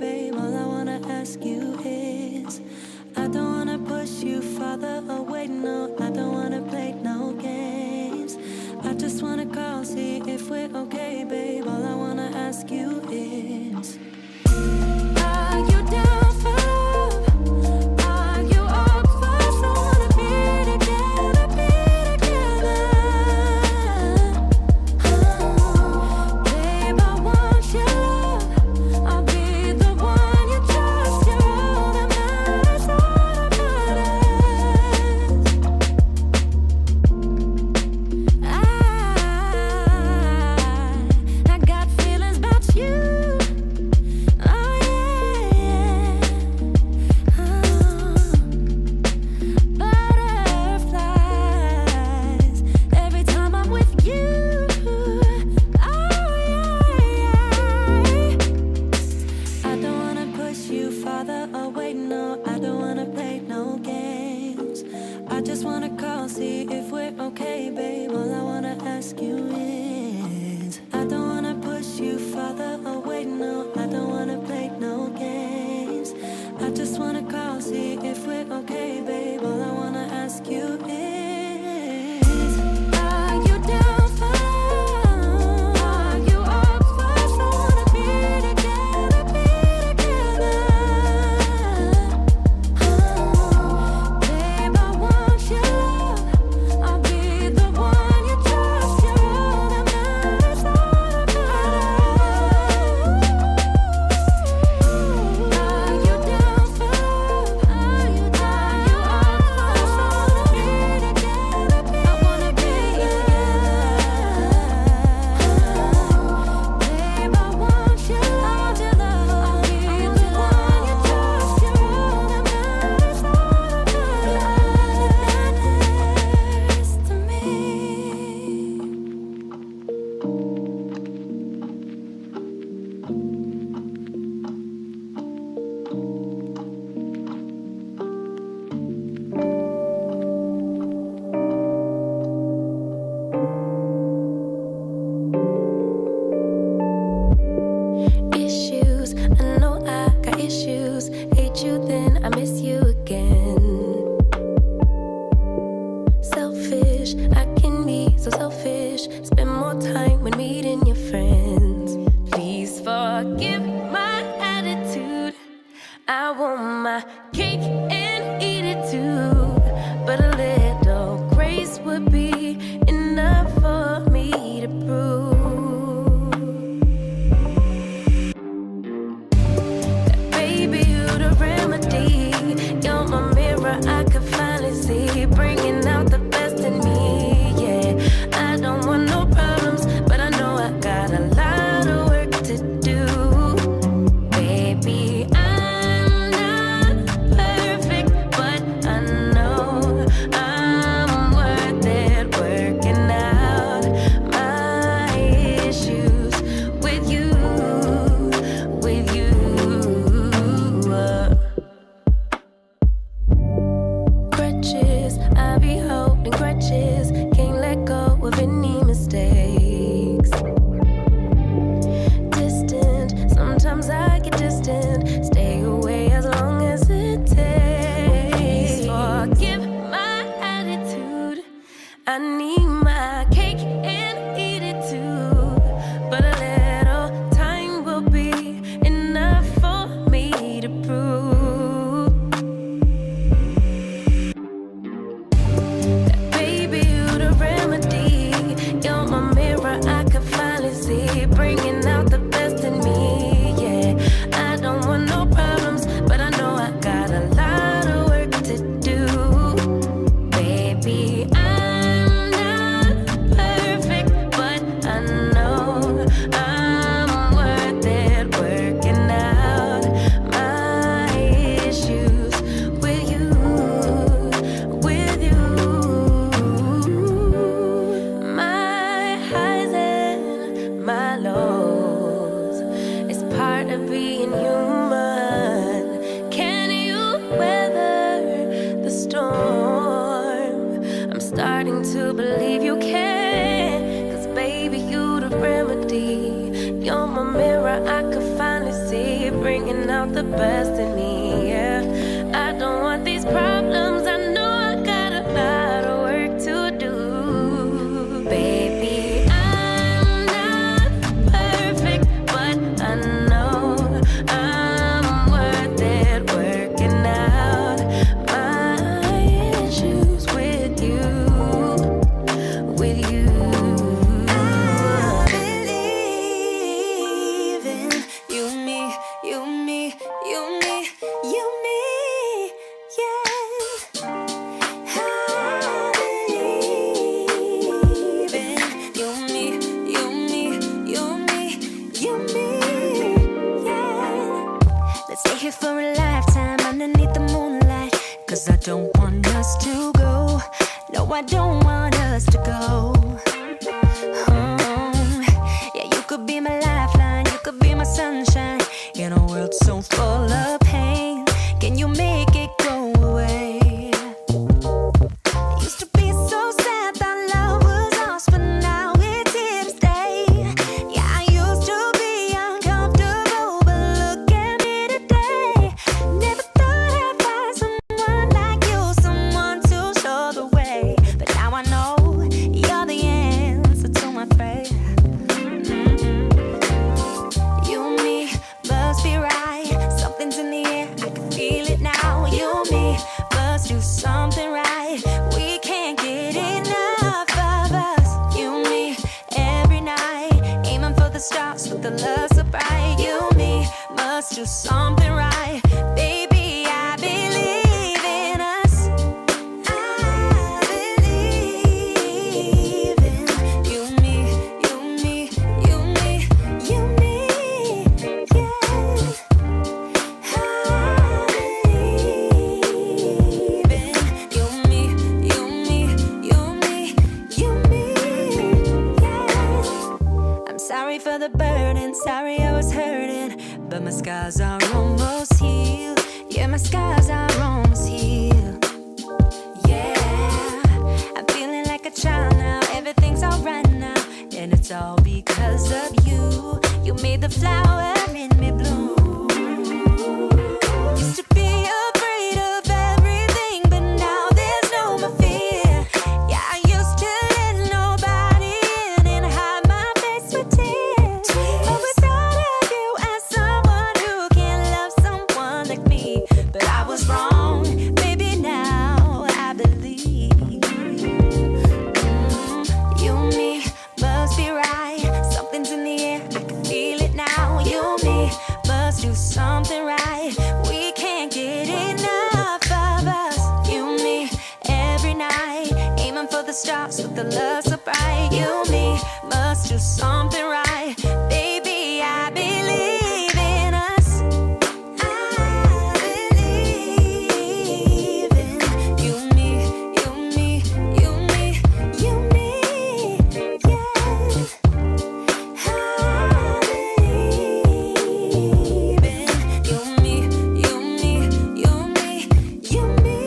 babe. All I wanna ask you is, I don't wanna push you farther away, no. I don't wanna play no games. I just wanna call, see if we're okay, babe. All I wanna ask you is, are you down for love? Are you up for someone to be together, be together? Babe, I want your love. I'll be the one you trust. You're all that matters, all that matters. I got feelings about you. Oh yeah, butterflies every time I'm with you. Oh yeah, I don't wanna push you farther away, no. I don't wanna play no games. I just wanna call, see if we're okay, babe. All I wanna ask you is, I don't wanna push you farther away, no. I don't wanna play no games. I just wanna call, see if we're okay, babe. All I wanna ask you is, are you down for love? Are you up for someone to be together, be together? Babe, I want your love. I'll be the one you trust. You're all that matters, all that matters. Are you down for love? Are you up for someone to be together, be I wanna be Babe, I want your love. I'll be the one you trust. You're all that matters, all that matters to me. Issues, I know I got issues. Hate you, then I miss you again. Selfish, I can be so selfish. Spend more time when meeting your friends. Please forgive my attitude. I want my cake and eat it too. But a little grace would be enough for me to prove that, baby, you the remedy. You're my mirror, I could finally see, bringing out the best in me. Yeah, I don't want no problems, but I know I got a lot of work to do. Baby, I'm not out the best in me, yeah. I don't want these problems, I know I got a lot of work to do. Baby, I'm not perfect, but I know I'm worth it, working out my issues with you, with you. For a lifetime underneath the moonlight, 'cause I don't want us to go. No, I don't want us to go. Yeah, you could be my lifeline, you could be my sunshine in a world so full of pain. Can you make it go away? Used to be so sad that love was lost, but now it's here to stay. Yeah, I used to be uncomfortable, but look at me today. Never thought I'd find someone like you, someone to show the way. But now I know you're the answer to my prayer. You and me must be right. Something's in the air, I can feel it now. You and me must do something right. We can't get enough of us. You and me every night, aiming for the stars with the love so bright. You and me must do something right. Baby, I believe in us. I believe in you and me, you and me, you and me, you and me, yeah. I believe in you and me, you and me, you and me, you and me, yeah. I'm sorry for the burden, sorry I was hurting, but my scars are almost healed. Yeah, my scars are almost healed. Yeah, I'm feeling like a child now, everything's alright now, and it's all because of you. You made the flower in me bloom. Used to be afraid of everything, but now there's no more fear. Yeah, I used to let nobody in and hide my face with tears. Always thought of you as someone who can love someone like me, but I was wrong. Baby, now I believe. You and me must be right. Something's in the air, I can feel it now. You and me must do something right. We can't get enough of us. You and me every night, aiming for the stars with the love so bright. You and me must do something right. Baby, I believe in us. I believe in you and me, you and me, you and me, you and me, yeah. I believe in you and me, you and me, you and me, you and me,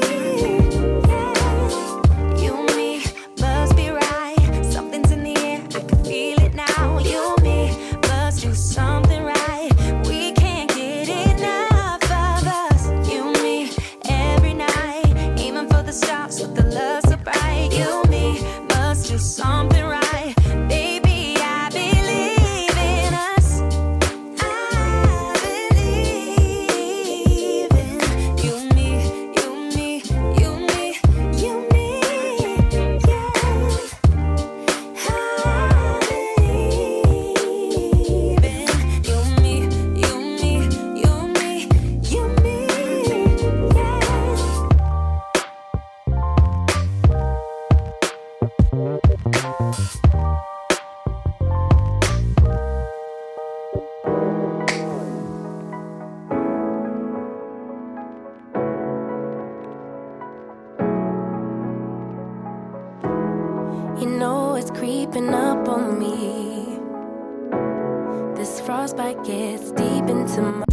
yeah. You and me must be right. Something's in the air, I can feel it now. You and me must do something right. We can't get enough of us. You and me every night, aiming for the stars with the love so bright. You and me must do something right. Baby, I believe in us. I believe in you and me, you and me, you and me, you and me, yeah. I believe in you and me, you and me, you and me, you and me, yeah. You know it's creeping up on me. This frostbite gets deep into my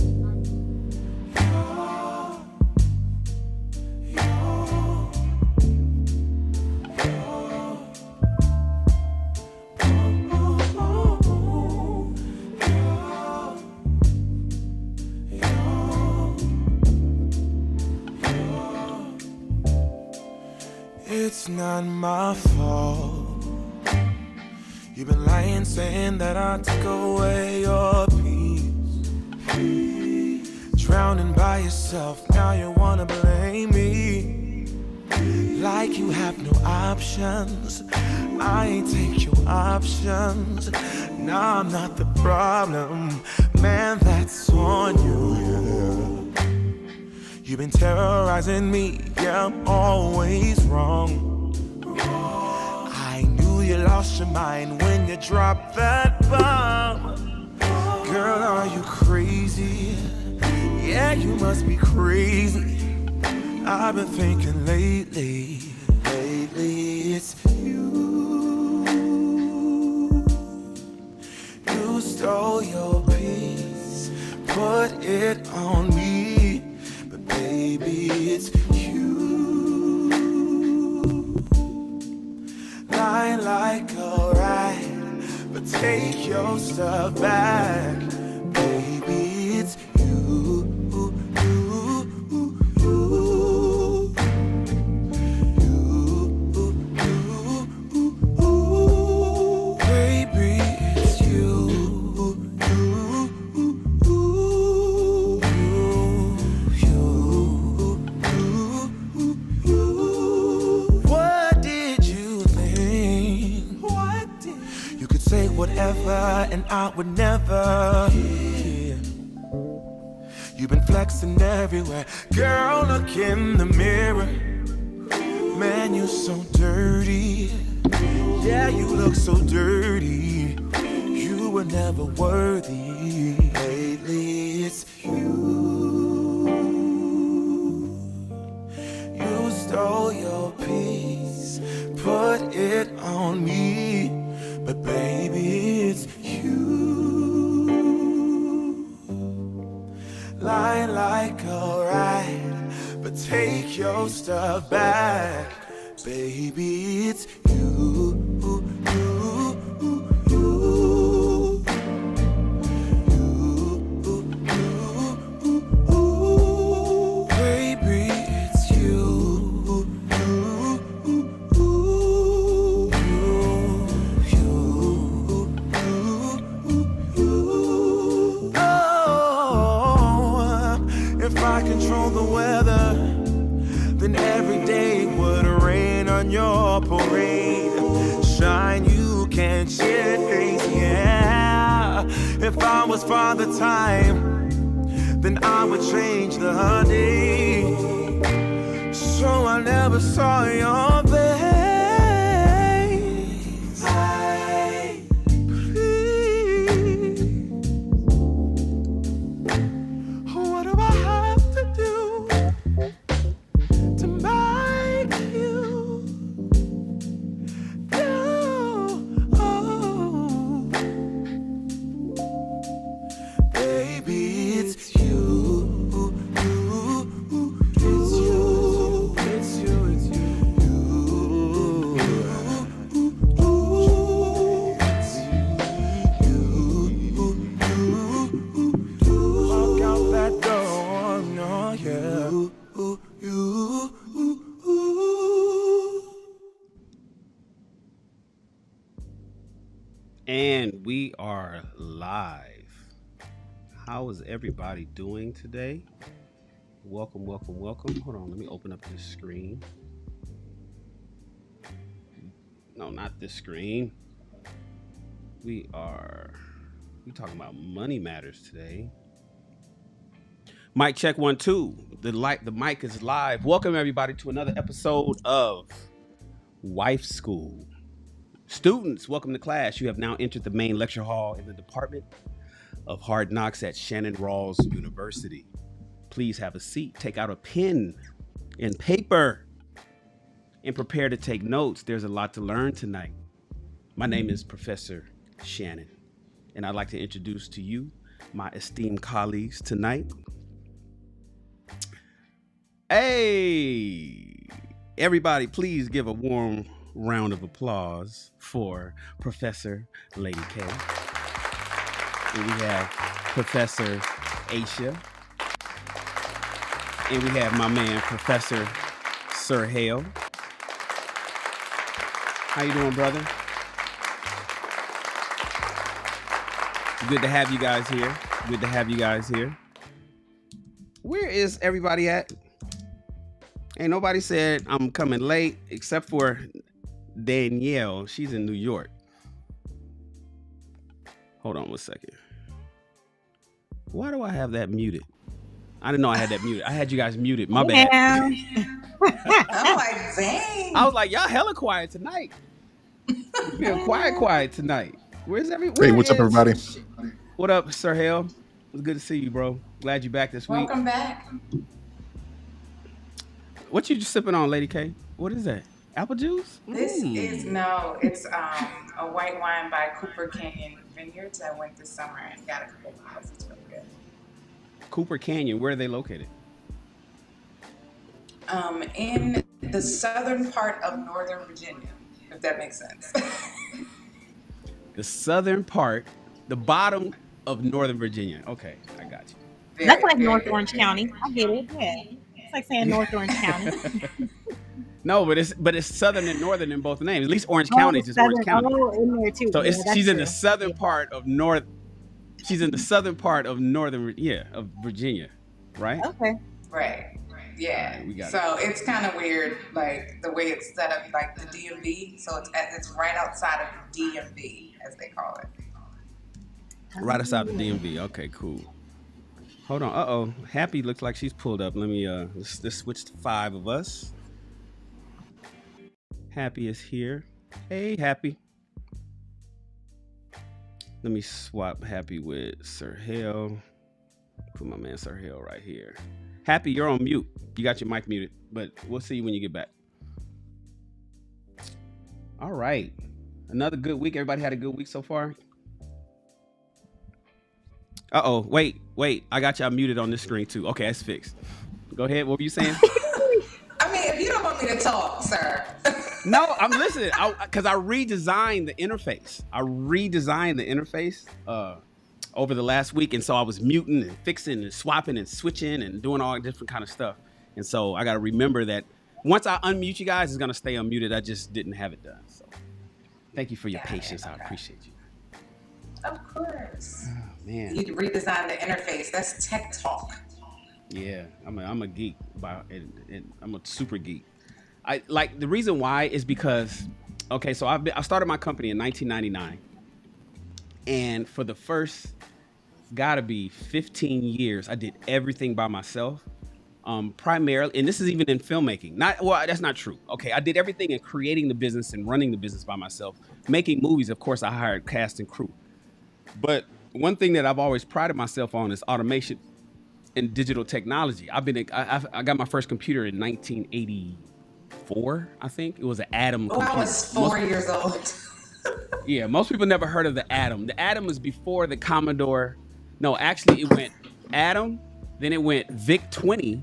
it's not my fault. You've been lying, saying that I took away your peace. Drowning by yourself, now you wanna blame me. Like you have no options. I ain't take your options. Nah, I'm not the problem. Man, that's on you, yeah. You've been terrorizing me, yeah, I'm always wrong. I knew you lost your mind when you dropped that bomb. Girl, are you crazy? Yeah, you must be crazy. I've been thinking lately it's you. You stole your peace, put it on me, but baby, it's you. Lie like a rat, but take your stuff back, baby, it's you. And I would never, yeah. You've been flexing everywhere. Girl, look in the mirror. Man, you so dirty. Yeah, you look so dirty. You were never worthy. Lately, it's you. You stole your peace, put it on me, but baby, it's you. Lie like a rat, but take your stuff back, baby, it's you. Your parade, shine, you can't chase, yeah. If I was Father Time, then I would change the day, so I never saw your face. Hey, please, what do I have to do to make you? And we are live. How is everybody doing today? Welcome, welcome, welcome. Hold on, let me open up this screen. No, not this screen. We talking about money matters today. Mic check 1 2. The mic is live. Welcome everybody to another episode of Wife School. Students, welcome to class. You have now entered the main lecture hall in the Department of Hard Knocks at Shannon Rawls University. Please have a seat, take out a pen and paper, and prepare to take notes. There's a lot to learn tonight. My name is Professor Shannon, and I'd like to introduce to you my esteemed colleagues tonight. Hey, everybody, please give a warm round of applause for Professor Lady K. And we have Professor Aisha. And we have my man, Professor Sir Hale. How you doing, brother? Good to have you guys here. Good to have you guys here. Where is everybody at? Ain't nobody said I'm coming late except for Danielle. She's in New York. Hold on one second. Why do I have that muted? I didn't know I had that muted. I had you guys muted. My bad. I'm like, dang. I was like, y'all hella quiet tonight. Feel quiet tonight. Where's everyone? Hey, what's up, everybody? What up, Sir Hale? It's good to see you, bro. Glad you're back this week. Welcome back. What you just sipping on, Lady K? What is that? Apple juice? This is it's a white wine by Cooper Canyon Vineyards. I went this summer and got a couple of bottles. It's really good. Cooper Canyon. Where are they located? In the southern part of Northern Virginia, if that makes sense. The southern part, the bottom of Northern Virginia. Okay, I got you. That's like North Orange County. I get it. Yeah, it's like saying North Orange County. No, but it's southern and northern in both names. At least Orange County is just Orange County. Oh, in there too. So Yeah, she's in true. the southern part of North. She's in the southern part of northern, of Virginia, right? Okay. Right. Yeah. Right, we got so it's kind of weird, like the way it's set up, like the DMV. So it's right outside of the DMV, as they call it. Right outside the DMV. Okay, cool. Hold on. Happy looks like she's pulled up. Let me let's switch to 5 of us. Happy is here. Hey, Happy. Let me swap Happy with Sir Hale. Put my man Sir Hale right here. Happy, you're on mute. You got your mic muted, but we'll see you when you get back. All right. Another good week. Everybody had a good week so far? Wait. I got y'all muted on this screen too. Okay, that's fixed. Go ahead. What were you saying? I mean, if you don't want me to talk, sir. No, I'm listening. Because I redesigned the interface. Over the last week, and so I was muting and fixing and swapping and switching and doing all different kind of stuff. And so I got to remember that once I unmute you guys, it's gonna stay unmuted. I just didn't have it done. So thank you for your patience. I appreciate you. Of course. Oh, man. You redesign the interface. That's tech talk. Yeah, I'm a geek. I'm a super geek. I like the reason why is because, okay, so I started my company in 1999, and for the first gotta be 15 years, I did everything by myself. Primarily, and this is even in filmmaking. That's not true. Okay, I did everything in creating the business and running the business by myself. Making movies, of course, I hired cast and crew. But one thing that I've always prided myself on is automation and digital technology. I got my first computer in 1984, I think. It was an Atom computer. I was 4 years old. Yeah, most people never heard of the Atom. The Atom was before the Commodore. No, actually, it went Atom, then it went VIC-20,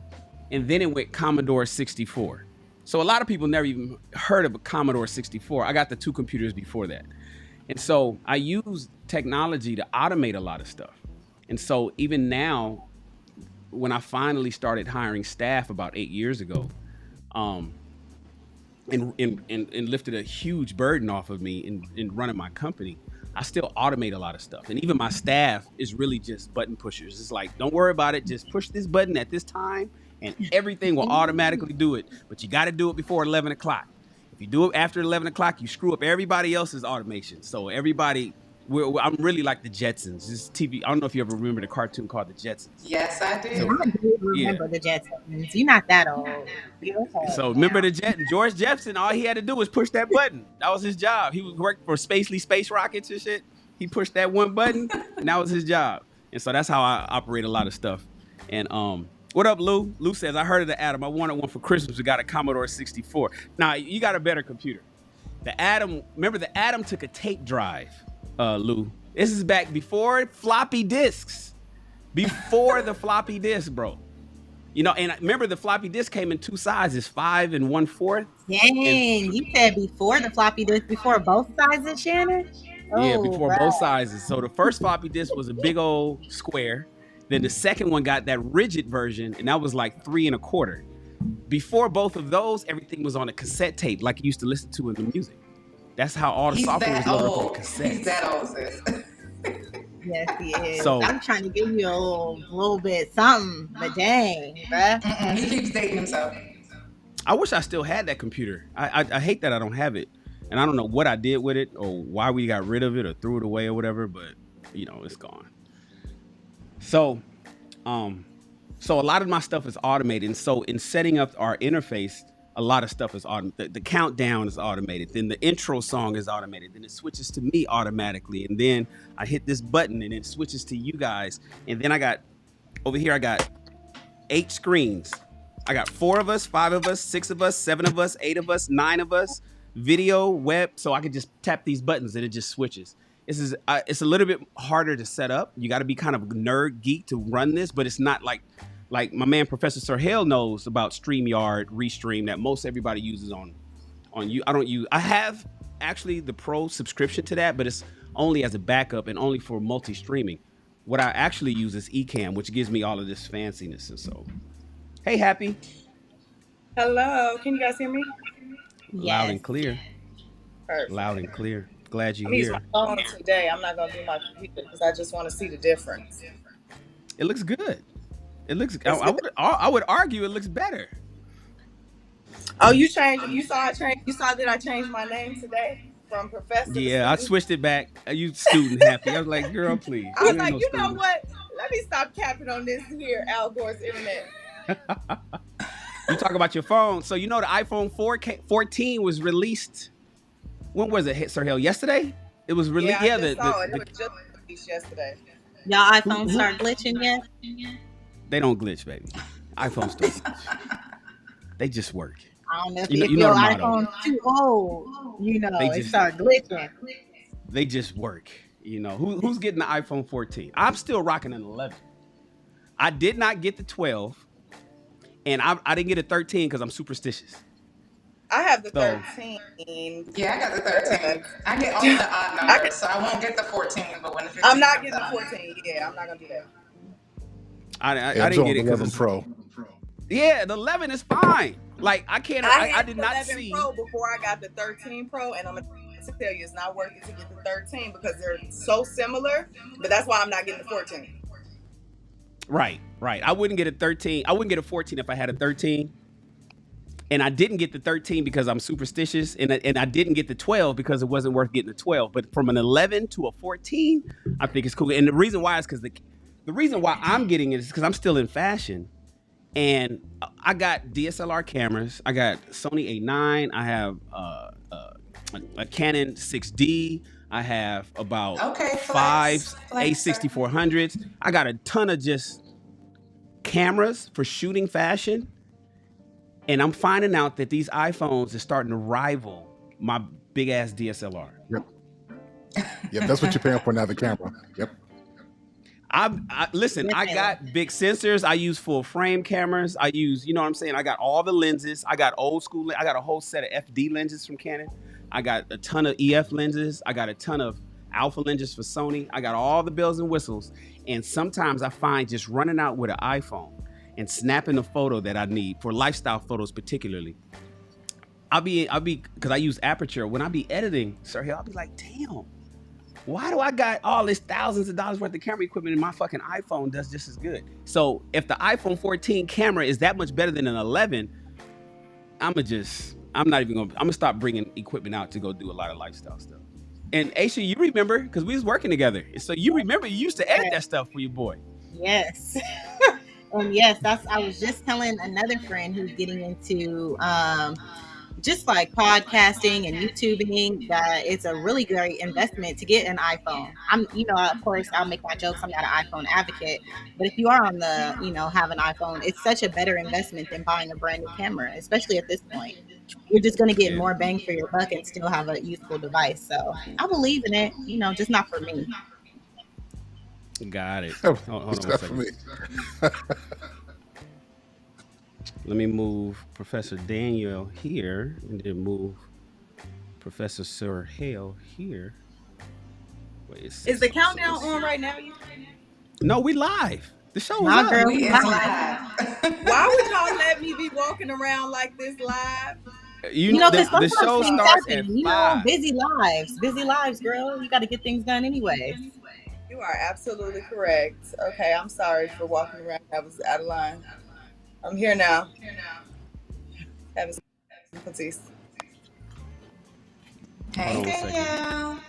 and then it went Commodore 64. So a lot of people never even heard of a Commodore 64. I got the 2 computers before that. And so I used technology to automate a lot of stuff. And so even now, when I finally started hiring staff about 8 years ago, and lifted a huge burden off of me in running my company, I still automate a lot of stuff. And even my staff is really just button pushers. It's like, don't worry about it. Just push this button at this time and everything will automatically do it. But you got to do it before 11 o'clock. If you do it after 11 o'clock, you screw up everybody else's automation. So I'm really like the Jetsons. This TV. I don't know if you ever remember the cartoon called the Jetsons. Yes, I do. I do remember the Jetsons. You're not that old. You're okay. So remember the George Jefferson, all he had to do was push that button. That was his job. He worked for space rockets and shit. He pushed that one button and that was his job. And so that's how I operate a lot of stuff. And what up, Lou? Lou says, I heard of the Atom. I wanted one for Christmas. We got a Commodore 64. Now, you got a better computer. The Atom took a tape drive, Lou. This is back before floppy disks. Before the floppy disk, bro. You know, and remember the floppy disk came in 2 sizes, 5 and 1/4. Dang, you said before the floppy disk, before both sizes, Shannon? Yeah, before both sizes. So the first floppy disk was a big old square. Then the second one got that rigid version, and that was like 3 1/4. Before both of those, everything was on a cassette tape, like you used to listen to in the music. That's how all the He's software was that loaded up on old. cassette. He's that old, sis. Yes, he is. So I'm trying to give you a little bit something, but dang, bruh. He keeps dating himself. I wish I still had that computer. I hate that I don't have it, and I don't know what I did with it or why we got rid of it or threw it away or whatever. But it's gone. So, so a lot of my stuff is automated. And so in setting up our interface, a lot of stuff is automated. The countdown is automated. Then the intro song is automated. Then it switches to me automatically. And then I hit this button and it switches to you guys. And then I got 8 screens. I got 4 of us, 5 of us, 6 of us, 7 of us, 8 of us, 9 of us, video, web. So I can just tap these buttons and it just switches. It's a little bit harder to set up. You got to be kind of nerd geek to run this, but it's not like my man Professor Sir Hale knows about StreamYard, Restream that most everybody uses on you. I have actually the pro subscription to that, but it's only as a backup and only for multi-streaming. What I actually use is Ecamm, which gives me all of this fanciness. And so, hey, Happy. Hello, can you guys hear me? Loud and clear. Perfect. Loud and clear. Glad you're I'm using here. my phone today. I'm not gonna do my computer because I just want to see the difference. It looks good. It looks. I would argue it looks better. Oh, you changed. You saw it change. You saw that I changed my name today from professor. Yeah, I switched it back. You student Happy. I was like, girl, please. I was like, you know what? Let me stop capping on this here Al Gore's internet. You talk about your phone. So the iPhone 14 was released. When was it, Sir Hale? Yesterday? It was released. Yeah, it was just released yesterday. Y'all iPhones start glitching yet? They don't glitch, baby. iPhones don't glitch. They just work. I don't know if You know your the motto. iPhone's too old. It just- start glitching. They just work. Who's getting the iPhone 14? I'm still rocking an 11. I did not get the 12, and I didn't get a 13 because I'm superstitious. I have the So- 13. Yeah, I got the 13. I get only the odd numbers, so I won't get the 14. But when the 15 I'm not comes getting the out, 14. Yeah, I'm not gonna do that. I Yeah, didn't get it 11 because Pro. yeah, the 11 is fine. Like I can't. I had did the not 11 see. Pro before I got the 13 Pro, and I'm gonna tell you, it's not worth it to get the 13 because they're so similar. But that's why I'm not getting the 14. Right. I wouldn't get a 13. I wouldn't get a 14 if I had a 13. And I didn't get the 13 because I'm superstitious, and I didn't get the 12 because it wasn't worth getting the 12. But from an 11 to a 14, I think it's cool. And the reason why is because the reason why I'm getting it is because I'm still in fashion, and I got DSLR cameras. I got Sony A9. I have a Canon 6D. I have about five A6400s. I got a ton of just cameras for shooting fashion. And I'm finding out that these iPhones are starting to rival my big ass DSLR. Yep, that's what you're paying for now, the camera. Yep. Listen, I got big sensors. I use full frame cameras. I use, you know what I'm saying? I got all the lenses. I got old school. I got a whole set of FD lenses from Canon. I got a ton of EF lenses. I got a ton of alpha lenses for Sony. I got all the bells and whistles. And sometimes I find just running out with an iPhone and snapping a photo that I need for lifestyle photos, particularly. I'll be, because I use aperture. When I be editing, sir, I'll be like, damn, why do I got all this thousands of dollars worth of camera equipment and my fucking iPhone does just as good? So if the iPhone 14 camera is that much better than an 11, I'm gonna stop bringing equipment out to go do a lot of lifestyle stuff. And Aisha, you remember, because we was working together. So you remember you used to edit that stuff for your boy. Yes. And yes, I was just telling another friend who's getting into just like podcasting and YouTubing that it's a really great investment to get an iPhone. Of course, I'll make my jokes. I'm not an iPhone advocate, but if you are on the, have an iPhone, it's such a better investment than buying a brand new camera, especially at this point. You're just going to get more bang for your buck and still have a useful device. So I believe in it, just not for me. Got it. Hold on one second. Let me move Professor Daniel here and then move Professor Sir Hale here. Wait, Is the countdown on right now? No, we live. The show is We live. is live. Why would y'all let me be walking around like this live? You know, because The sometimes show things starts at happen. You know, 5. busy lives, girl. You got to get things done anyways. You are absolutely correct. Okay, I'm sorry for walking around. I was out of line. I'm here now. Having some difficulties. Hold Hey on a second. Danielle.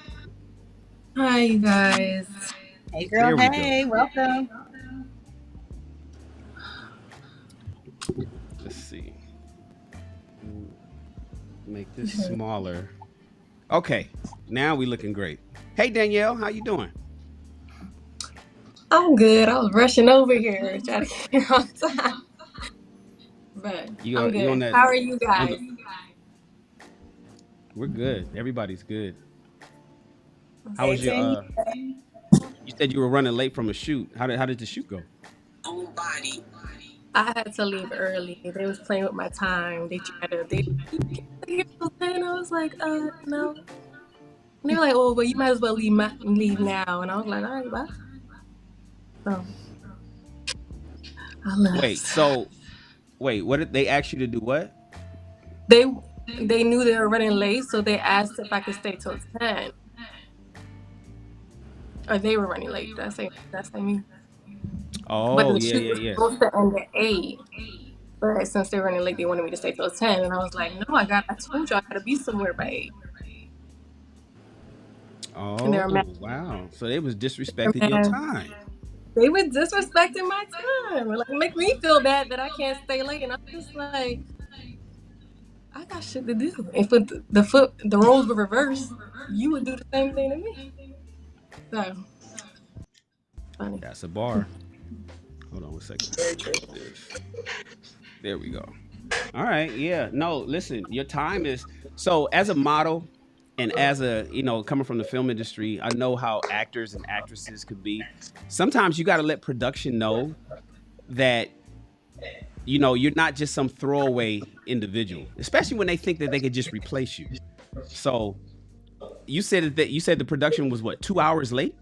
Hi, you guys. Hey, girl. There we Hey, go. welcome. Let's see. Make this smaller. Okay, now we looking great. Hey Danielle, how you doing? I'm good. I was rushing over here trying to get here on time. But You I'm you on good. that? How are you On guys? the, we're good. Everybody's good. How Hey, was your Danielle. You said you were running late from a shoot. How did the shoot go? I had to leave early. They was playing with my time. They you can't stay here till 10. I was like, no. And they were like, oh, well, you might as well leave now. And I was like, all right, bye. So I left. Wait, what did they ask you to do? What? They they knew they were running late, so they asked if I could stay till 10. Or they were running late. That's me. But Oh the yeah, shoot yeah, was yeah. supposed to end at 8. But since they were running late, they wanted me to stay till 10. And I was like, no, I told you I gotta be somewhere by 8. And they Oh were mad. wow. So they was They were disrespecting your mad. time. They were disrespecting my time. Like, make me feel bad that I can't stay late. And I'm just like, I got shit to do. If the roles were reversed, you would do the same thing to me. So funny. That's a bar. Hold on a second. Very true. This. There we go. All right. Yeah. No, listen, your time is so as a model and as a, coming from the film industry, I know how actors and actresses could be. Sometimes you got to let production know that, you're not just some throwaway individual, especially when they think that they could just replace you. So you said the production was what, 2 hours late?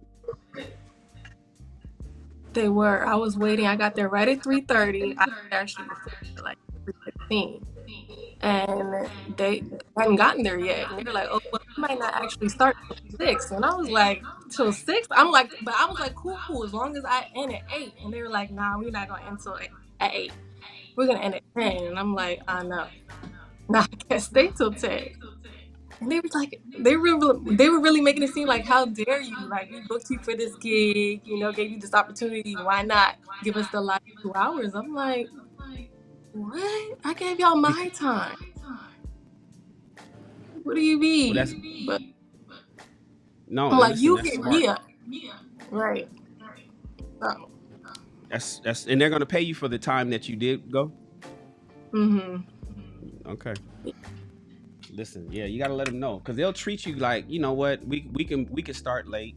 They were. I was waiting. I got there right at 3:30. I actually was there like 3:15. And they hadn't gotten there yet. And they were like, oh, well, we might not actually start till 6. And I was like, till 6? I was like, cool, as long as I end at 8. And they were like, nah, we're not going to end till at 8. We're going to end at 10. And I'm like, no. Nah, I can't stay till 10. And they was like, they were really making it seem like, how dare you? Like, we booked you for this gig, gave you this opportunity. Why not give us the last 2 hours? I'm like, what? I gave y'all my time. What do you mean? Well, but no, I'm like, listen, you that's hit smart. me up. Right. So. That's and they're gonna pay you for the time that you did go. Okay. Listen, yeah, you gotta let them know because they'll treat you like, you know what, we can start late.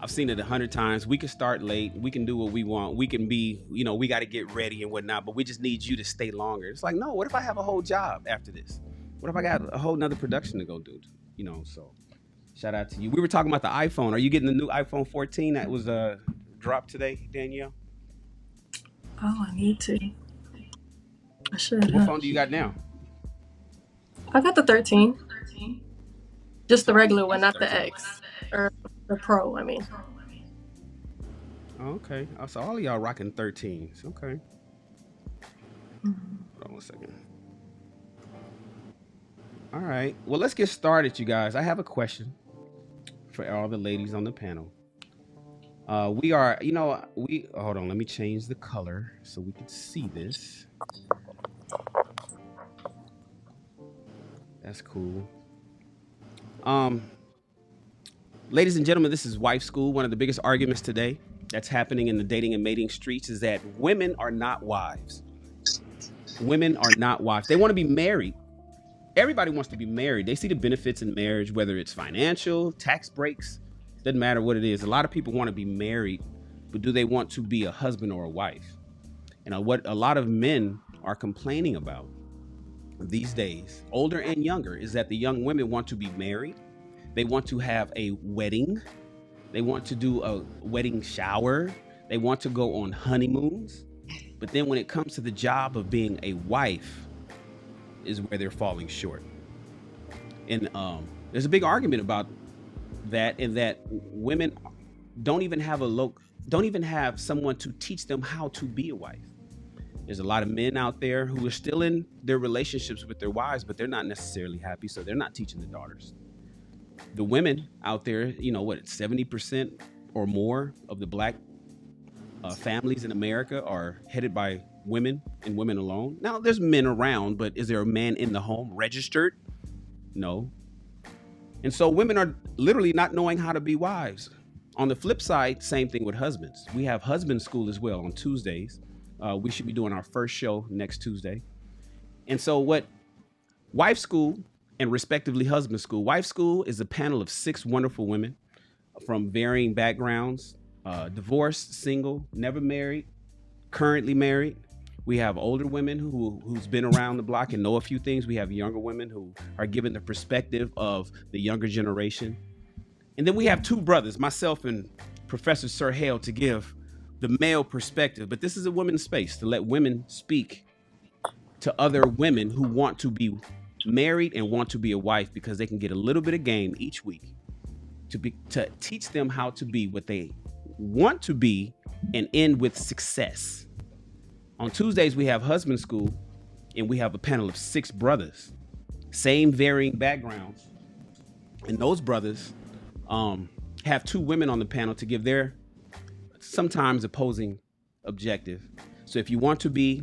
I've seen it 100 times. We can start late. We can do what we want. We can be, we got to get ready and whatnot. But we just need you to stay longer. It's like, no. What if I have a whole job after this? What if I got a whole nother production to go do? So shout out to you. We were talking about the iPhone. Are you getting the new iPhone 14 that was dropped today, Danielle? Oh, I need to. I should. What phone do you got now? I got the 13. Just the regular one, not the X or the Pro. I mean. Oh, okay. So all of y'all rocking 13s. Okay. Hold on one second. All right. Well, let's get started, you guys. I have a question for all the ladies on the panel. We are, hold on. Let me change the color so we can see this. That's cool. Ladies and gentlemen, this is Wife School. One of the biggest arguments today that's happening in the dating and mating streets is that women are not wives. Women are not wives. They want to be married. Everybody wants to be married. They see the benefits in marriage, whether it's financial, tax breaks, doesn't matter what it is. A lot of people want to be married, but do they want to be a husband or a wife? And what a lot of men are complaining about these days, older and younger, is that the young women want to be married. They want to have a wedding. They want to do a wedding shower. They want to go on honeymoons. But then when it comes to the job of being a wife, is where they're falling short. And there's a big argument about that, in that women don't even have someone to teach them how to be a wife. There's a lot of men out there who are still in their relationships with their wives, but they're not necessarily happy, so they're not teaching the daughters. The women out there, 70% or more of the black families in America are headed by women and women alone. Now, there's men around, but is there a man in the home registered? No. And so women are literally not knowing how to be wives. On the flip side, same thing with husbands. We have husband school as well on Tuesdays. We should be doing our first show next Tuesday. And so what wife school and respectively husband school. Wife school is a panel of 6 wonderful women from varying backgrounds, divorced, single, never married, currently married. We have older women who's been around the block and know a few things. We have younger women who are given the perspective of the younger generation. And then we have 2 brothers, myself and Professor Sir Hale, to give the male perspective. But this is a women's space to let women speak to other women who want to be married and want to be a wife, because they can get a little bit of game each week to teach them how to be what they want to be and end with success. On Tuesdays, we have husband school, and we have a panel of 6 brothers, same varying backgrounds. And those brothers have 2 women on the panel to give their sometimes opposing objective. So if you want to be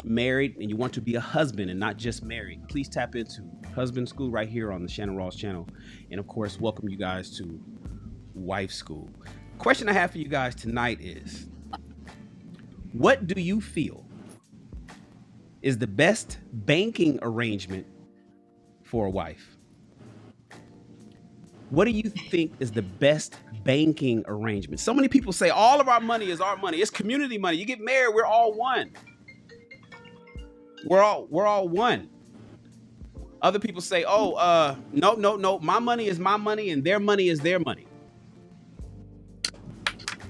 married and you want to be a husband and not just married, please tap into husband school right here on the Shannon Rawls channel. And of course, welcome you guys to wife school. Question I have for you guys tonight is, what do you feel is the best banking arrangement for a wife? What do you think is the best banking arrangement? So many people say all of our money is our money. It's community money. You get married, we're all one. We're all one. Other people say, no, my money is my money and their money is their money.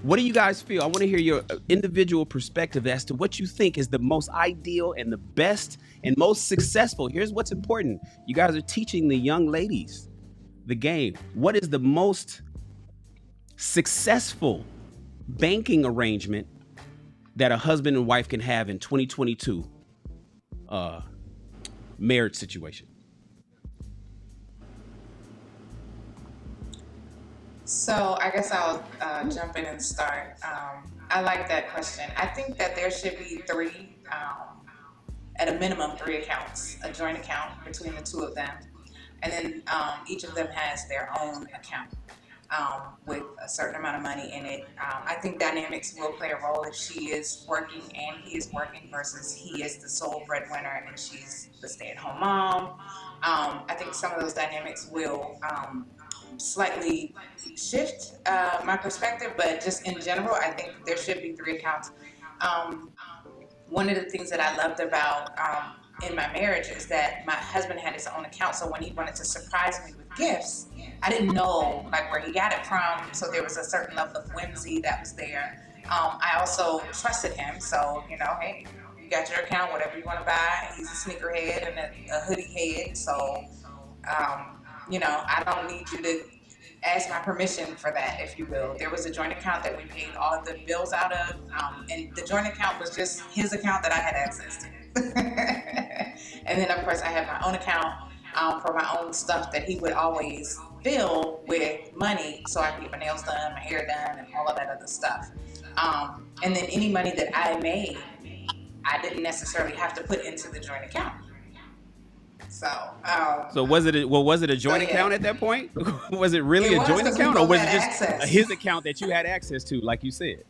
What do you guys feel? I want to hear your individual perspective as to what you think is the most ideal and the best and most successful. Here's what's important. You guys are teaching the young ladies the game. What is the most successful banking arrangement that a husband and wife can have in 2022 marriage situation? So I guess I'll jump in and start. I like that question. I think that there should be 3, at a minimum 3 accounts, a joint account between the 2 of them. And then each of them has their own account with a certain amount of money in it. I think dynamics will play a role if she is working and he is working versus he is the sole breadwinner and she's the stay-at-home mom. I think some of those dynamics will slightly shift my perspective, but just in general, I think there should be 3 accounts. One of the things that I loved about in my marriage is that my husband had his own account, so when he wanted to surprise me with gifts, I didn't know where he got it from, so there was a certain level of whimsy that was there. I also trusted him, so hey, you got your account, whatever you want to buy. He's a sneakerhead and a hoodie head, so I don't need you to ask my permission for that, if you will. There was a joint account that we paid all of the bills out of, and the joint account was just his account that I had access to. And then, of course, I had my own account for my own stuff that he would always fill with money so I could get my nails done, my hair done, and all of that other stuff. And then any money that I made, I didn't necessarily have to put into the joint account. So was it a joint account at that point? Was it really a joint account, or was it just his account that you had access to, like you said?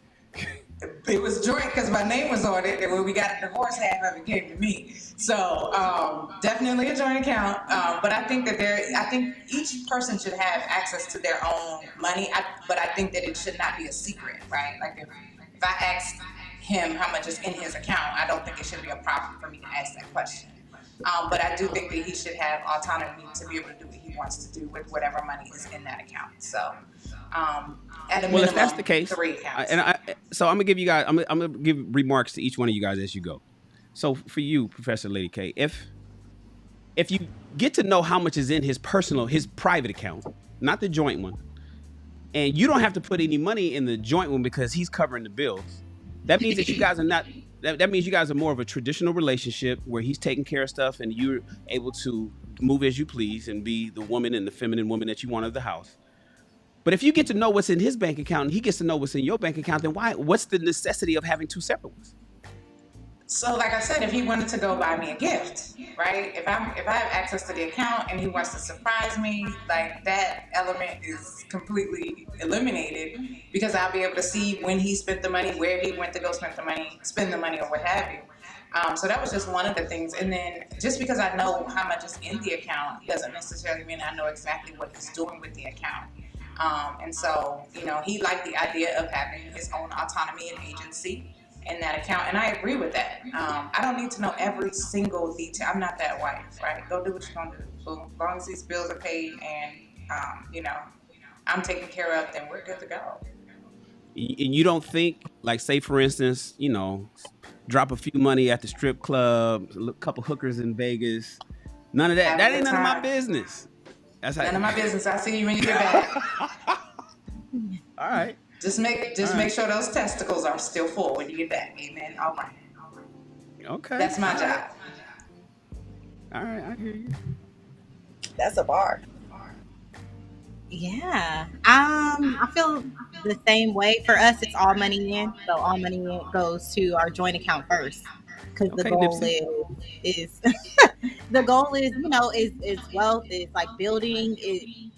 It was joint because my name was on it, and when we got a divorce, half of it came to me. So definitely a joint account. But I think that each person should have access to their own money. But I think that it should not be a secret, right? Like if I ask him how much is in his account, I don't think it should be a problem for me to ask that question. But I do think that he should have autonomy to be able to do what he wants to do with whatever money is in that account. So, at a minimum, if that's the case, 3 accounts. So I'm gonna give you guys, I'm gonna give remarks to each one of you guys as you go. So for you, Professor Lady K, if if you get to know how much is in his private account, not the joint one, and you don't have to put any money in the joint one because he's covering the bills, that means that you guys are not. That means you guys are more of a traditional relationship where he's taking care of stuff and you're able to move as you please and be the woman and the feminine woman that you want of the house. But if you get to know what's in his bank account and he gets to know what's in your bank account, then what's the necessity of having two separate ones? So, like I said, if he wanted to go buy me a gift, right? If I have access to the account and he wants to surprise me, like that element is completely eliminated because I'll be able to see when he spent the money, where he went to go spend the money, or what have you. So that was just one of the things. And then just because I know how much is in the account doesn't necessarily mean I know exactly what he's doing with the account. And so, he liked the idea of having his own autonomy and agency in that account, and I agree with that. I don't need to know every single detail. I'm not that wife, right? Go do what you're gonna do. So as long as these bills are paid and I'm taken care of, then we're good to go. And you don't think, like, say for instance, drop a few money at the strip club, a couple hookers in Vegas, none of that. That ain't none of my business. That's none of my business. I'll see you when you get back. All right. Just make sure those testicles are still full when you get back. Amen. All right. Okay. That's my job. All right, I hear you. That's a bar. Yeah. I feel the same way. For us, it's all money in. So all money in goes to our joint account first. Because the goal is the goal is, is wealth, is like building it.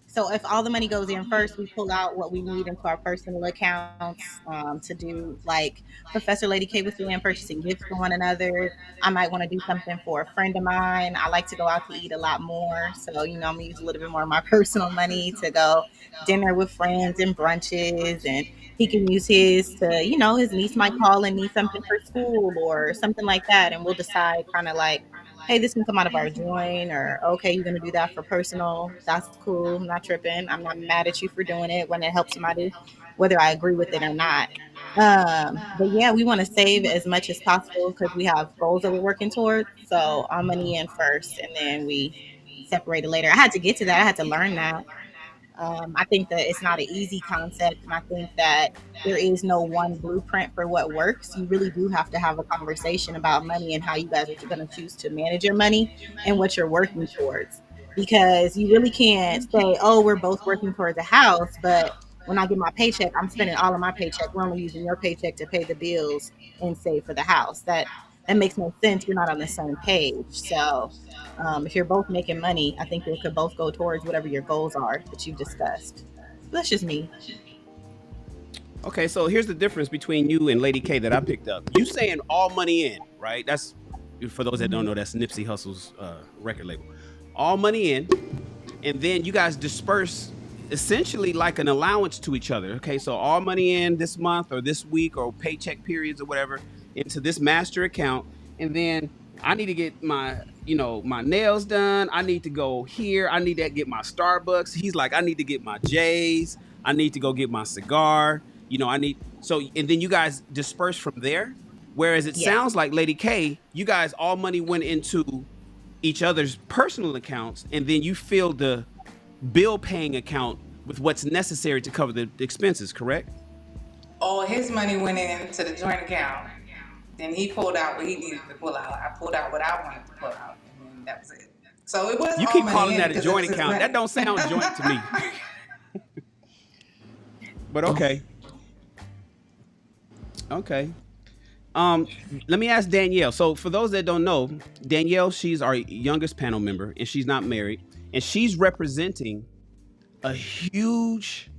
So if all the money goes in first, we pull out what we need into our personal accounts to do, like Professor Lady K was doing, purchasing gifts for one another. I might want to do something for a friend of mine. I like to go out to eat a lot more. So, I'm going to use a little bit more of my personal money to go dinner with friends and brunches. And he can use his to, his niece might call and need something for school or something like that. And we'll decide kind of like, hey, this can come out of our joint, or okay, you're going to do that for personal. That's cool. I'm not tripping. I'm not mad at you for doing it when it helps somebody, whether I agree with it or not. But yeah, we want to save as much as possible because we have goals that we're working towards. So our money in first and then we separate it later. I had to get to that. I had to learn that. I think that it's not an easy concept, and I think that there is no one blueprint for what works. You really do have to have a conversation about money and how you guys are going to choose to manage your money and what you're working towards. Because you really can't say, oh, we're both working towards a house, but when I get my paycheck, I'm spending all of my paycheck. We're only using your paycheck to pay the bills and save for the house. That makes no sense. We're not on the same page. So if you're both making money, I think you could both go towards whatever your goals are that you've discussed. That's just me. Okay, so here's the difference between you and Lady K that I picked up. You saying all money in, right? That's, for those that don't know, that's Nipsey Hussle's record label. All money in, and then you guys disperse essentially like an allowance to each other. Okay, so all money in this month or this week or paycheck periods or whatever into this master account, and then I need to get my my nails done. I need to go here. I need to get my Starbucks. He's like, I need to get my J's. I need to go get my cigar. And then you guys disperse from there. Whereas it sounds like, Lady K, you guys, all money went into each other's personal accounts, and then you fill the bill paying account with what's necessary to cover the expenses, correct? All his money went into the joint account. Then he pulled out what he needed to pull out. I pulled out what I wanted to pull out, and then that was it. So it was. You keep calling that a joint account. That don't sound joint to me. But okay. Let me ask Danielle. So for those that don't know, Danielle, she's our youngest panel member, and she's not married, and she's representing a huge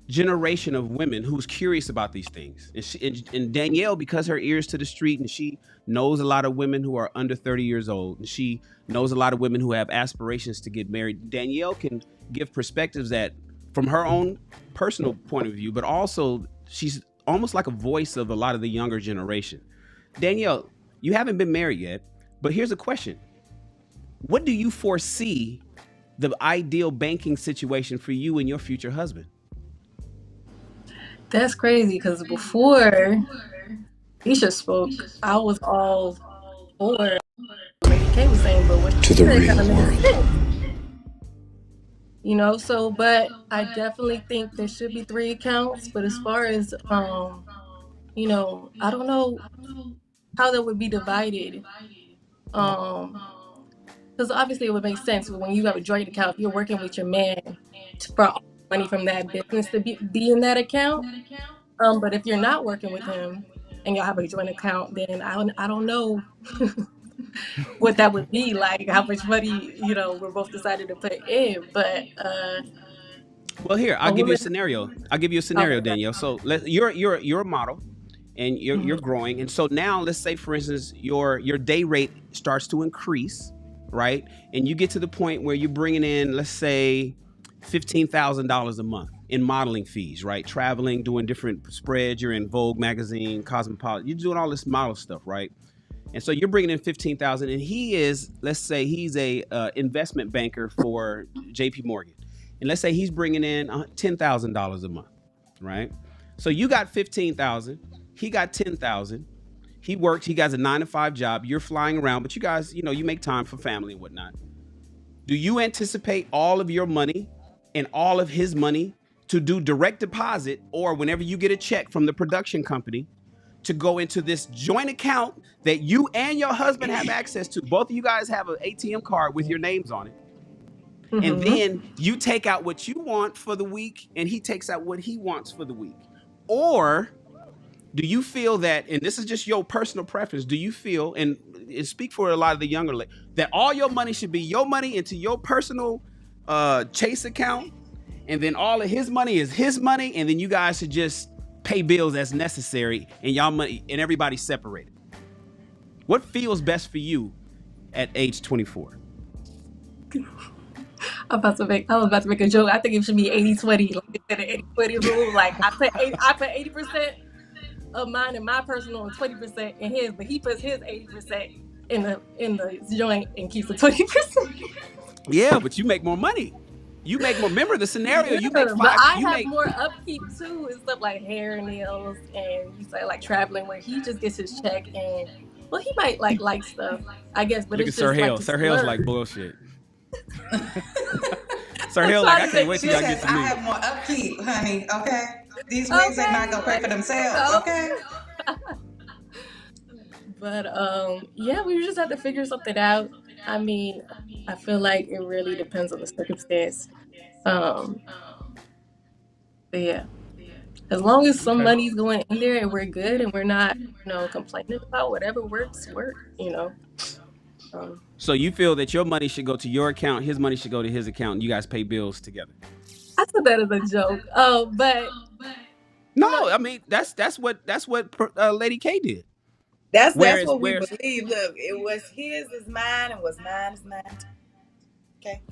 generation of women who's curious about these things. And Danielle, because her ears to the street, and she knows a lot of women who are under 30 years old, and she knows a lot of women who have aspirations to get married. Danielle can give perspectives that from her own personal point of view, but also she's almost like a voice of a lot of the younger generation. Danielle, you haven't been married yet, but here's a question. What do you foresee the ideal banking situation for you and your future husband? That's crazy, because before Isha spoke, I was all for Kay was saying, but what To she the said kind real of makes world. sense. So but I definitely think there should be three accounts. But as far as I don't know how that would be divided. Because obviously it would make sense when you have a joint account, if you're working with your man for all the money from that business to be in that account. But if you're not working with him and y'all have a joint account, then I don't know what that would be like, how much money, we're both decided to put in. But Well, here I'll a give you a woman, scenario. I'll give you a okay, scenario, Danielle. So you're a model, and you're growing, and so now let's say, for instance, your day rate starts to increase, right? And you get to the point where you're bringing in, let's say, $15,000 a month in modeling fees, right? Traveling, doing different spreads. You're in Vogue magazine, Cosmopolitan. You're doing all this model stuff, right? And so you're bringing in 15,000, and he is, let's say, he's a investment banker for J.P. Morgan, and let's say he's bringing in $10,000 a month, right? So you got 15,000, he got 10,000. He works. He got a 9 to 5 job. You're flying around, but you guys, you make time for family and whatnot. Do you anticipate all of your money and all of his money to do direct deposit, or whenever you get a check from the production company, to go into this joint account that you and your husband have access to? Both of you guys have an ATM card with your names on it. And then you take out what you want for the week, and he takes out what he wants for the week. Or do you feel that, and this is just your personal preference, do you feel, and speak for a lot of the younger, that all your money should be your money into your personal Chase account, and then all of his money is his money, and then you guys should just pay bills as necessary, and y'all money and everybody's separated? What feels best for you at age 24? I was about to make a joke. I think it should be 80-20, like an 80-20 rule. Like I put 80% of mine in my personal and 20% in his, but he puts his 80% in the joint and keeps the 20%. Yeah, but you make more money. You make more. Remember the scenario. You make 5. But I have more upkeep too, and stuff like hair, nails, and you say like traveling, where he just gets his check, and well, he might like stuff, I guess. But look it's at Sir just Hale. like Sir Hale's like bullshit. Sir Hale's like, I can't wait till y'all get to I me. have more upkeep, honey. Okay, these wigs are not gonna pay for themselves. Okay. But yeah, we just have to figure something out. I mean, I feel like it really depends on the circumstance. But yeah, as long as some money's going in there and we're good and we're not, complaining about whatever works. So you feel that your money should go to your account, his money should go to his account, and you guys pay bills together? I said that as a joke. But no, I mean that's what Lady K did. That's what we believe. Look, it was his is mine, and what's mine is mine. Okay.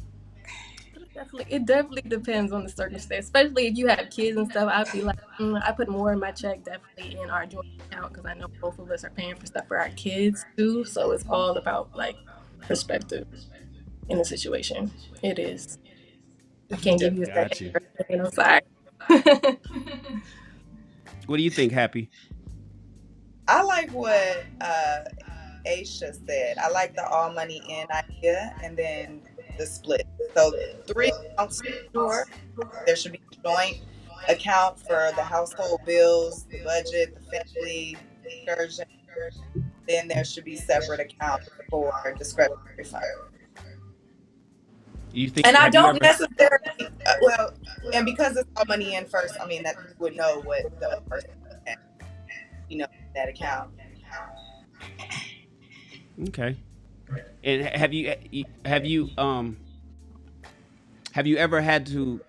It definitely depends on the circumstance, especially if you have kids and stuff. I'd be like, I put more in my check definitely in our joint account, because I know both of us are paying for stuff for our kids too. So it's all about like perspective in the situation. It is. I can't give you that. I'm sorry. What do you think, Happy? I like what Aisha said. I like the all money in idea, and then the split. So 3 accounts, sure. There should be a joint account for the household bills, the budget, the family, excursion. Then there should be separate accounts for discretionary funds. You think? And I don't necessarily and because it's all money in first, I mean that you would know what the other person has, that account. Okay. And have you ever had to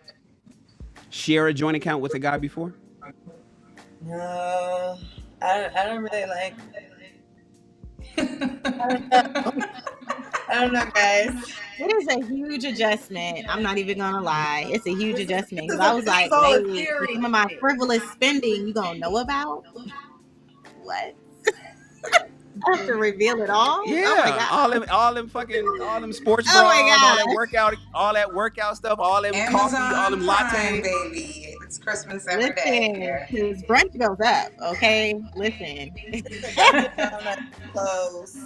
share a joint account with a guy before? No, I don't really like. I don't know, guys. It is a huge adjustment. I'm not even gonna lie. It's a huge adjustment, because I was like, wait, some of my frivolous spending you gonna know about? What? I have to reveal it all? Yeah. Oh my God. all them sports bras, Oh my God. all that workout stuff, all them Amazon coffee, all them Prime, lattes. baby. It's Christmas every day. Listen, his brunch goes up, okay? Listen. Clothes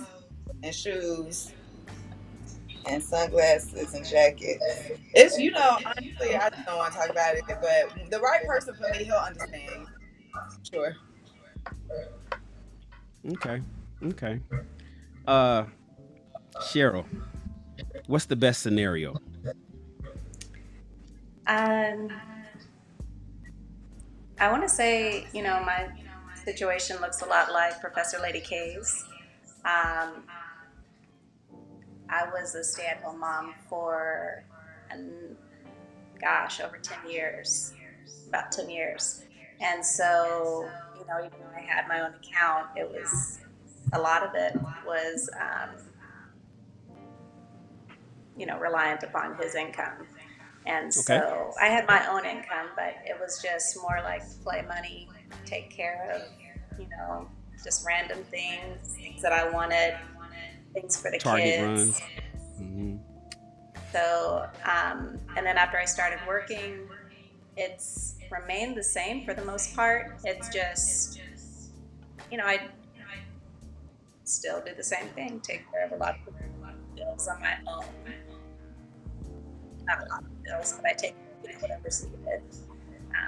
and shoes. and sunglasses and jackets. It's, honestly, I just don't want to talk about it, but the right person for me, he'll understand. Sure. Okay. Okay. Cheryl, what's the best scenario? Um, I want to say, my situation looks a lot like Professor Lady K's. Um, I was a stay-at-home mom for, over 10 years, about 10 years. And so, even though I had my own account, a lot of it was, reliant upon his income. And Okay. so I had my own income, but it was just more like play money, take care of, just random things that I wanted, things for the Target kids. runs. Mm-hmm. So, and then after I started working, it's remained the same for the most part. It's just, I still do the same thing, take care of a lot of bills on my own. Not a lot of bills, but I take whatever's needed.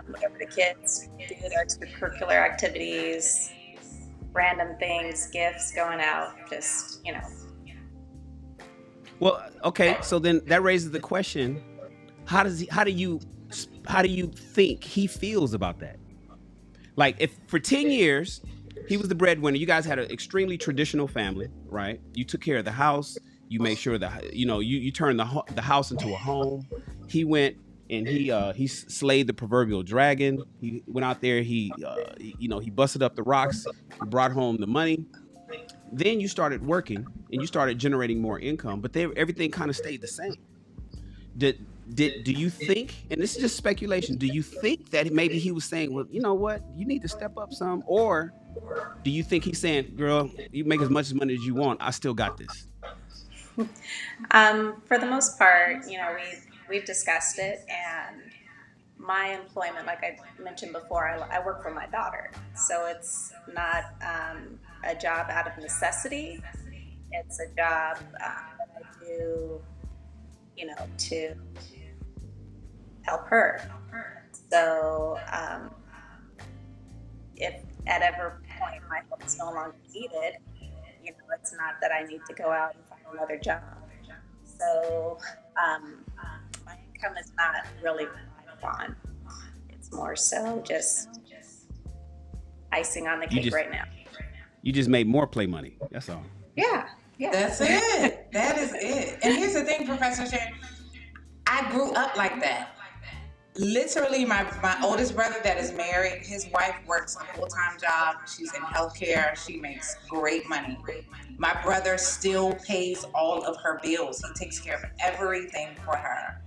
Whatever the kids do, their extracurricular activities, random things, gifts going out, just, Well, okay. So then that raises the question: how do you think he feels about that? Like, if for 10 years he was the breadwinner, you guys had an extremely traditional family, right? You took care of the house, you made sure that you turned the house into a home. He went and he slayed the proverbial dragon. He went out there, he busted up the rocks, he brought home the money. Then you started working and you started generating more income, but everything kind of stayed the same. Do you think, and this is just speculation, do you think that maybe he was saying, well, you know what, you need to step up some? Or do you think he's saying, girl, you make as much money as you want, I still got this? For the most part, we've discussed it, and my employment, like I mentioned before, I work for my daughter, so it's not a job out of necessity. It's a job that I do, to help her. So if at every point my help is no longer needed, it's not that I need to go out and find another job. So my income is not really relied upon. It's more so just icing on the cake right now. You just made more play money. That's all. Yeah. That's it. That is it. And here's the thing, Professor Shannon. I grew up like that. Literally, my oldest brother that is married, his wife works a full-time job. She's in healthcare. She makes great money. My brother still pays all of her bills. He takes care of everything for her.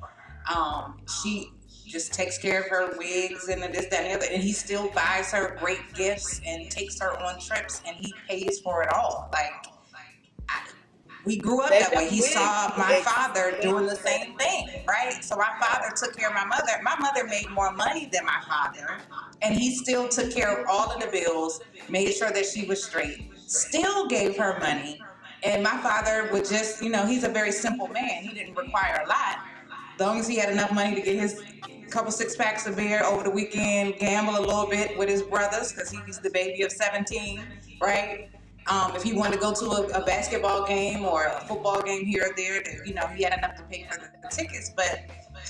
She just takes care of her wigs and this, that, and the other. And he still buys her great gifts and takes her on trips, and he pays for it all. We grew up that way. He saw my father doing the same thing, right? So my father took care of my mother. My mother made more money than my father, and he still took care of all of the bills, made sure that she was straight, still gave her money. And my father would just, he's a very simple man. He didn't require a lot. As long as he had enough money to get his couple 6-packs of beer over the weekend, gamble a little bit with his brothers, because he was the baby of 17, right? If he wanted to go to a basketball game or a football game here or there, he had enough to pay for the tickets. But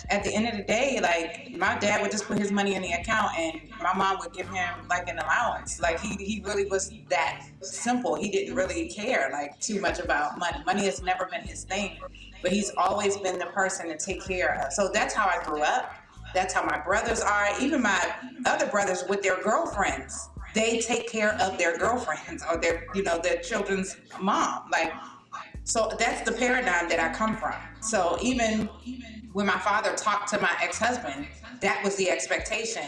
at the end of the day, my dad would just put his money in the account, and my mom would give him an allowance. He really was that simple. He didn't really care too much about money. Money has never been his thing, but he's always been the person to take care of. So that's how I grew up. That's how my brothers are. Even my other brothers with their girlfriends. They take care of their girlfriends or their children's mom. So that's the paradigm that I come from. So even when my father talked to my ex-husband, that was the expectation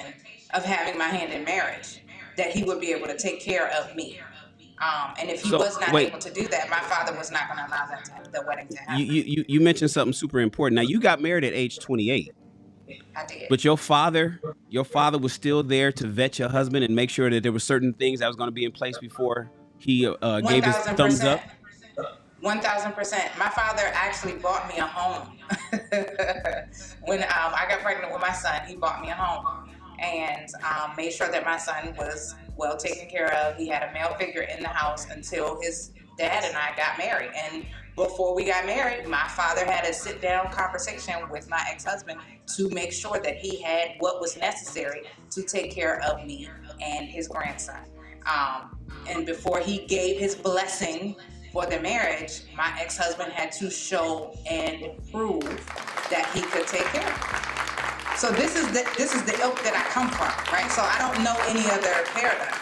of having my hand in marriage, that he would be able to take care of me. And if he was not able to do that, my father was not going to allow the wedding to happen. You mentioned something super important. Now, you got married at age 28. I did. But your father was still there to vet your husband and make sure that there were certain things that was going to be in place before he gave his thumbs up. 1000%. My father actually bought me a home. When I got pregnant with my son, he bought me a home and made sure that my son was well taken care of. He had a male figure in the house until his dad and I got married. And before we got married, my father had a sit down conversation with my ex husband to make sure that he had what was necessary to take care of me and his grandson. And before he gave his blessing for the marriage, my ex-husband had to show and prove that he could take care of me. So this is the ilk that I come from, right? So I don't know any other paradigm.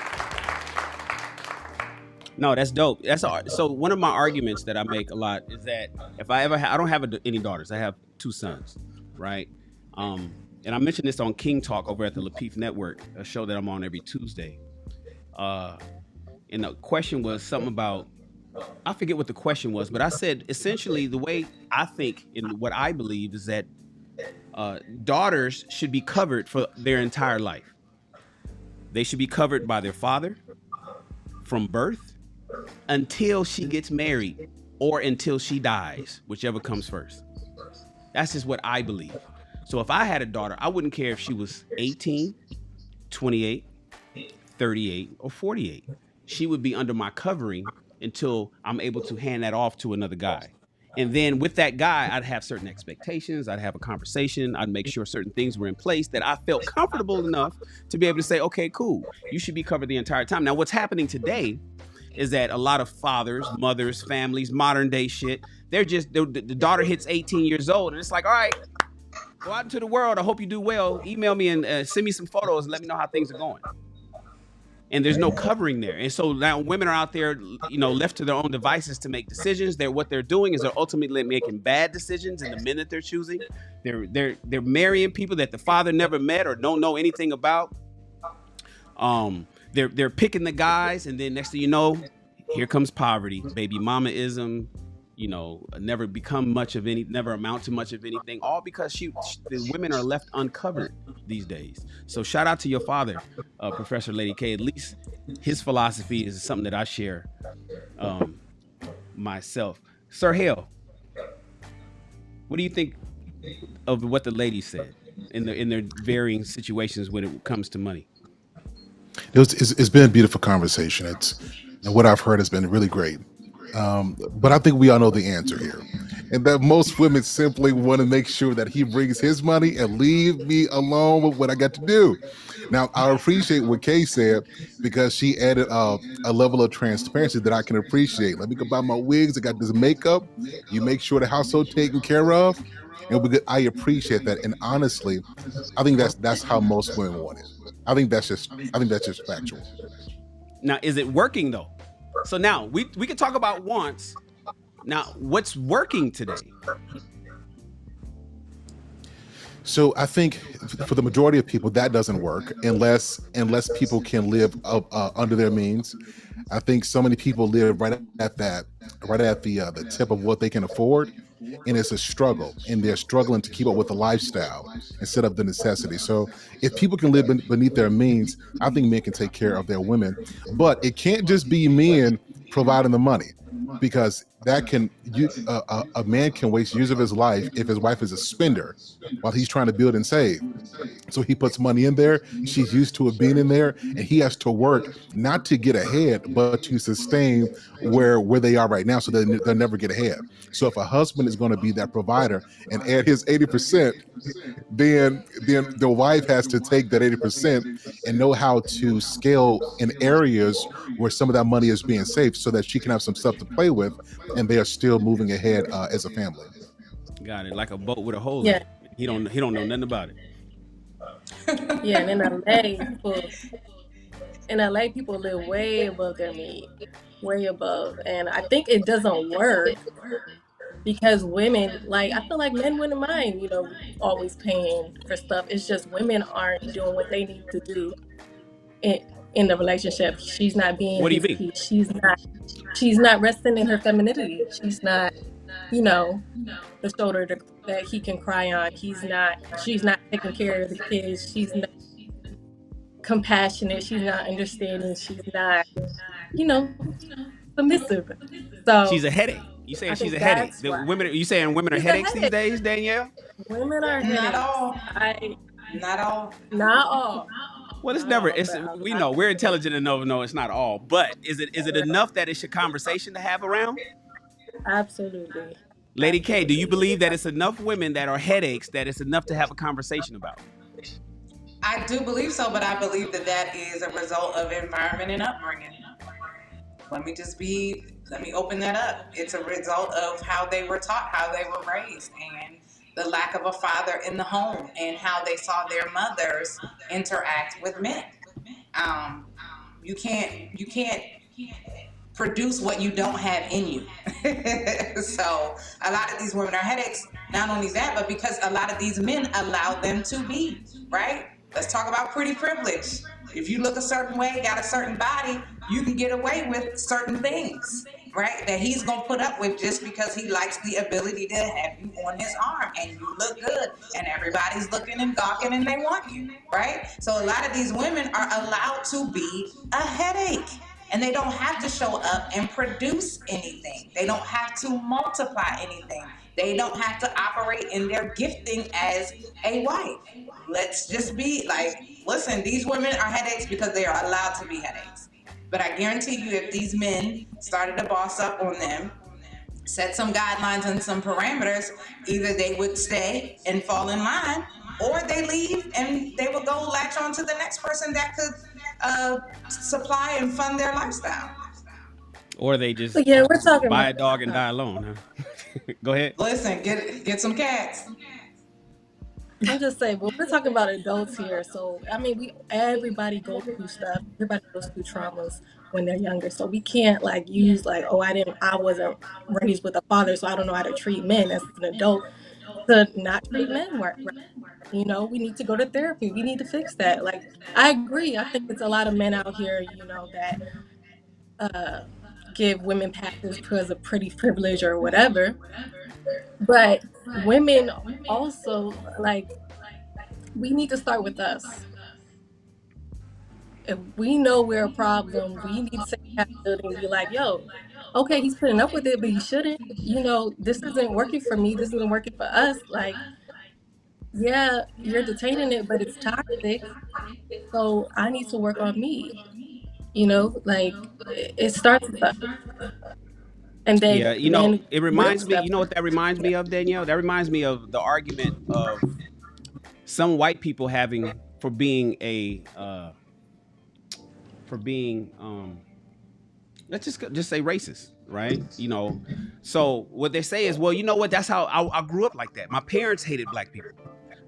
No, that's dope. That's all. So one of my arguments that I make a lot is that if I ever I don't have any daughters. I have 2 sons, right? And I mentioned this on King Talk over at the Lapeef Network, a show that I'm on every Tuesday. And the question was something about, I forget what the question was, but I said essentially the way I think and what I believe is that daughters should be covered for their entire life. They should be covered by their father from birth until she gets married or until she dies, whichever comes first. That's just what I believe. So if I had a daughter, I wouldn't care if she was 18, 28, 38, or 48. She would be under my covering until I'm able to hand that off to another guy. And then with that guy, I'd have certain expectations. I'd have a conversation. I'd make sure certain things were in place that I felt comfortable enough to be able to say, okay, cool, you should be covered the entire time. Now, what's happening today is that a lot of fathers, mothers, families, modern day shit, they're just, the daughter hits 18 years old and it's like, all right, go out into the world. I hope you do well. Email me and send me some photos and let me know how things are going. And there's no covering there. And so now women are out there, left to their own devices to make decisions. What they're doing is they're ultimately making bad decisions in the men that they're choosing. They're marrying people that the father never met or don't know anything about. They're picking the guys, and then next thing you know, here comes poverty, baby mamaism, never amount to much of anything, all because the women are left uncovered these days. So shout out to your father, Professor Lady K. At least his philosophy is something that I share myself. Sir Hale, what do you think of what the ladies said in their varying situations when it comes to money? It's been a beautiful conversation. And what I've heard has been really great. But I think we all know the answer here. And that most women simply want to make sure that he brings his money and leave me alone with what I got to do. Now, I appreciate what Kay said because she added a level of transparency that I can appreciate. Let me go buy my wigs. I got this makeup. You make sure the household taken care of. And I appreciate that. And honestly, I think that's how most women want it. I think that's just factual. Now, is it working though? So now we can talk about wants. Now, what's working today? So I think for the majority of people that doesn't work unless people can live under their means. I think so many people live right at the tip of what they can afford, and it's a struggle, and they're struggling to keep up with the lifestyle instead of the necessity. So if people can live beneath their means, I think men can take care of their women, but it can't just be men providing the money, because a man can waste years of his life if his wife is a spender while he's trying to build and save. So he puts money in there, she's used to it being in there, and he has to work not to get ahead, but to sustain where they are right now, so that they'll never get ahead. So if a husband is going to be that provider and add his 80%, then the wife has to take that 80% and know how to scale in areas where some of that money is being saved, so that she can have some stuff to play with, and they are still moving ahead as a family. Got it. Like a boat with a hole Yeah. in it. He don't know nothing about it. Yeah, and in LA, people live way above their means, way above. And I think it doesn't work because women, I feel like men wouldn't mind, always paying for stuff. It's just women aren't doing what they need to do in the relationship. She's not being What do you his mean? piece. She's not resting in her femininity. She's not, the shoulder that he can cry on. She's not taking care of the kids. She's not compassionate. She's not understanding. She's not, submissive. So She's a headache. You saying I she's think a headache? that's The why. women, you saying women are She's a headaches these headache. days, Danielle? Women are Not headaches. all. Not all. Not all. Well, it's Not never. all, It's but a we lot know we're of them. intelligent enough to know it's not all. But is it enough that it's a conversation to have around? Absolutely. Lady K, do you Absolutely. believe that it's enough women that are headaches that it's enough to have a conversation about? I do believe so, but I believe that that is a result of environment and upbringing. Let me open that up. It's a result of how they were taught, how they were raised, and the lack of a father in the home, and how they saw their mothers interact with men. Um, you can't produce what you don't have in you. So a lot of these women are headaches. Not only that, but because a lot of these men allow them to be, right? Let's talk about pretty privilege. If you look a certain way, got a certain body, you can get away with certain things, right? That he's gonna put up with just because he likes the ability to have you on his arm and you look good and everybody's looking and gawking and they want you, right? So a lot of these women are allowed to be a headache. And they don't have to show up and produce anything. They don't have to multiply anything. They don't have to operate in their gifting as a wife. Let's just be like, listen, these women are headaches because they are allowed to be headaches. But I guarantee you, if these men started to boss up on them, set some guidelines and some parameters, either they would stay and fall in line, or they leave and they will go latch on to the next person that could supply and fund their lifestyle. Or they just But yeah, we're talking buy a about dog and die alone, huh? Go ahead. Listen, get some cats. I'm just saying, but we're talking about adults here. So I mean, everybody goes through stuff. Everybody goes through traumas when they're younger. So we can't like use like, oh, I wasn't raised with a father, so I don't know how to treat men as an adult to not treat men right. You know, we need to go to therapy. We need to fix that. Like, I agree. I think it's a lot of men out here, you know, that give women passes because of pretty privilege or whatever. But women also, like, we need to start with us. If we know we're a problem, we need to take accountability and be like, yo, okay, he's putting up with it, but he shouldn't. You know, this isn't working for me. This isn't working for us. Like, yeah, you're detaining it, but it's toxic. So I need to work on me. You know, like it starts with us. And then Yeah, you know, men it will reminds me. step You know what that reminds me of, Danielle? That reminds me of the argument of some white people having for being a for being let's just say racist, right? You know, so what they say is, well, you know what? That's how I grew up like that. My parents hated black people.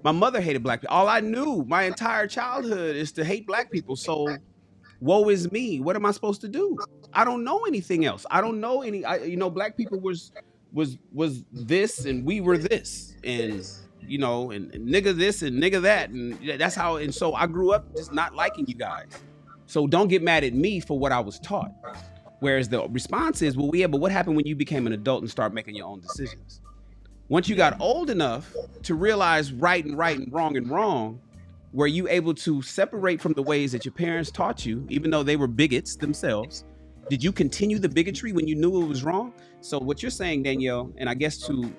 My mother hated black people. All I knew my entire childhood is to hate black people. So woe is me. What am I supposed to do? I don't know anything else. I don't know any. You know, black people was this and we were this and you know and nigga this and nigga that and that's how. And so I grew up just not liking you guys. So don't get mad at me for what I was taught. Whereas the response is, well, yeah, but what happened when you became an adult and start making your own decisions? Once you got old enough to realize right and wrong, were you able to separate from the ways that your parents taught you, even though they were bigots themselves? Did you continue the bigotry when you knew it was wrong? So what you're saying, Danielle, and I guess to